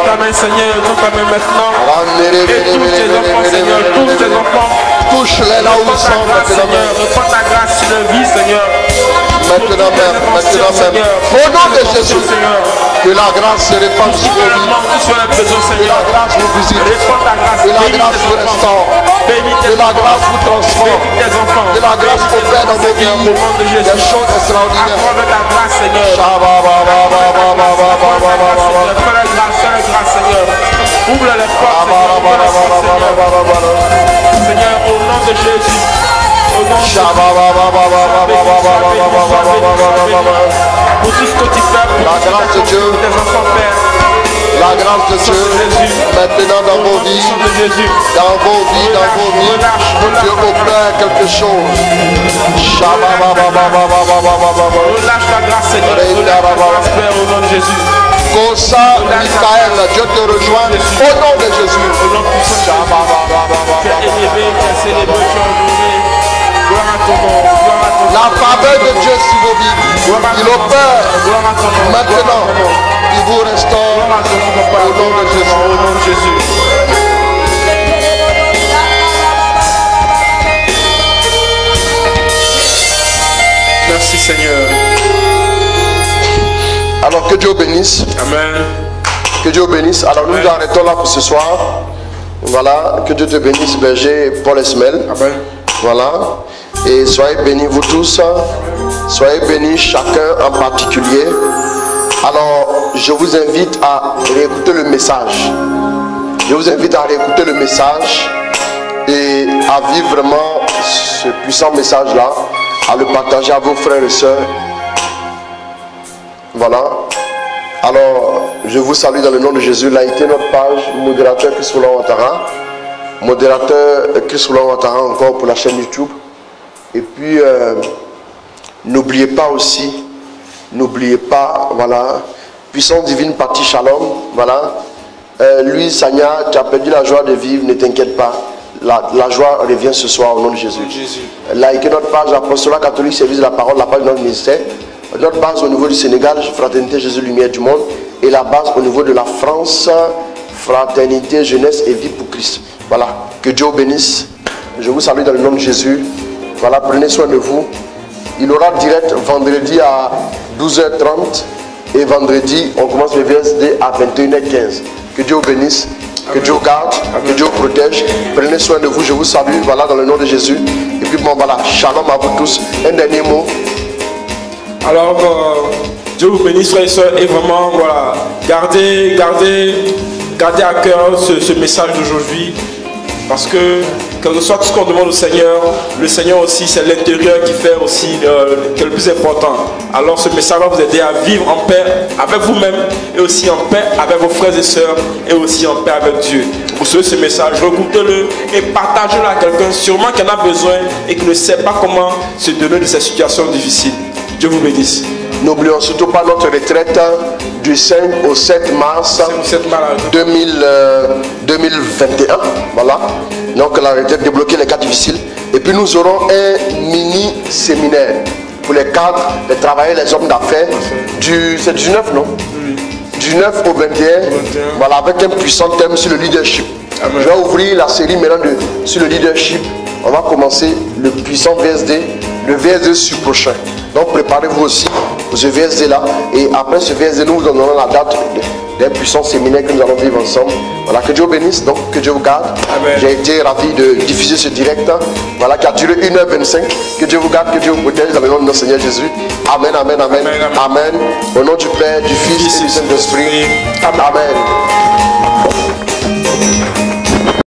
ta main, Seigneur. Étends ta main maintenant. Et touche tes enfants, Seigneur. Touche tes enfants. Touche-les là où ils sont maintenant. Seigneur, reprends ta grâce sur leur vie, Seigneur. Maintenant même. Au nom de Jésus. Que la grâce se répande sur vos vies. Que la grâce vous visite. Que la grâce vous restaure. Que la grâce vous transforme. Que la grâce opère dans vos vies. Des choses extraordinaires. Ouvre les portes, Seigneur, au nom de Jésus. Au nom de Jésus. Pour tout ce que tu fais, la grâce de Dieu, tes enfants, Père. La grâce de Dieu, maintenant dans vos vies, Dieu opère quelque chose. Relâche la grâce, Seigneur. Père, au nom de Jésus. Kosa, Michael, Dieu te rejoint au nom de Jésus. Au nom puissant de Jésus. Tu es élevé, tu es célébré, tu es honoré. Gloire à ton nom. La faveur de Dieu sur vos vies, il opère maintenant, il vous restaure au nom de Jésus. Au nom de Jésus. Merci Seigneur. Alors que Dieu bénisse. Amen. Que Dieu bénisse. Alors nous nous arrêtons là pour ce soir. Voilà, que Dieu te bénisse, berger Paul Esmel. Amen. Voilà. Et soyez bénis vous tous. Soyez bénis chacun en particulier. Alors, je vous invite à réécouter le message. Je vous invite à réécouter le message et à vivre vraiment ce puissant message-là, à le partager à vos frères et sœurs. Voilà. Alors, je vous salue dans le nom de Jésus. Likez notre page, modérateur Chris Roland Ouattara. Modérateur Chris Roland Ouattara encore pour la chaîne YouTube. Et puis, n'oubliez pas aussi, voilà, puissance divine partie Shalom, voilà. Lui, Sanya, tu as perdu la joie de vivre, ne t'inquiète pas. La joie revient ce soir au nom de Jésus. Likez notre page Apostolat Catholique Service de la Parole, la page de notre ministère. Notre base au niveau du Sénégal, Fraternité Jésus Lumière du Monde. Et la base au niveau de la France, Fraternité Jeunesse et Vie pour Christ. Voilà, que Dieu bénisse. Je vous salue dans le nom de Jésus. Voilà, prenez soin de vous. Il aura direct vendredi à 12h30 et vendredi, on commence le VSD à 21h15. Que Dieu vous bénisse, que Dieu vous garde, que Dieu vous protège. Prenez soin de vous, je vous salue, voilà, dans le nom de Jésus. Et puis bon, voilà, shalom à vous tous. Un dernier mot. Alors, Dieu vous bénisse, frères et sœurs, et vraiment, voilà, gardez à cœur ce message d'aujourd'hui. Parce que, quel que soit tout ce qu'on demande au Seigneur, le Seigneur aussi, c'est l'intérieur qui fait aussi qui est le plus important. Alors ce message va vous aider à vivre en paix avec vous-même et aussi en paix avec vos frères et sœurs et aussi en paix avec Dieu. Vous recevez ce message, recoutez-le et partagez-le à quelqu'un sûrement qui en a besoin et qui ne sait pas comment se donner de ces situations difficiles. Dieu vous bénisse. N'oublions surtout pas notre retraite du 5 au 7 mars 2021. Voilà. Donc la retraite, débloquer les cas difficiles. Et puis nous aurons un mini séminaire pour les cadres, les travailleurs, les hommes d'affaires. C'est du 9, non? Du 9 au 21. Voilà, avec un puissant thème sur le leadership. Amen. Je vais ouvrir la série maintenant sur le leadership. On va commencer le puissant VSD, le VSD sur prochain. Donc préparez-vous aussi pour ce VSD là. Et après ce VSD, nous vous donnerons la date des puissants séminaires que nous allons vivre ensemble. Voilà, que Dieu vous bénisse, donc que Dieu vous garde. J'ai été ravi de diffuser ce direct. Voilà, qui a duré 1h25. Que Dieu vous garde, que Dieu vous protège dans le nom de notre Seigneur Jésus. Amen, amen, amen, amen. Amen. Au nom du Père, du Fils et du Saint-Esprit. Amen.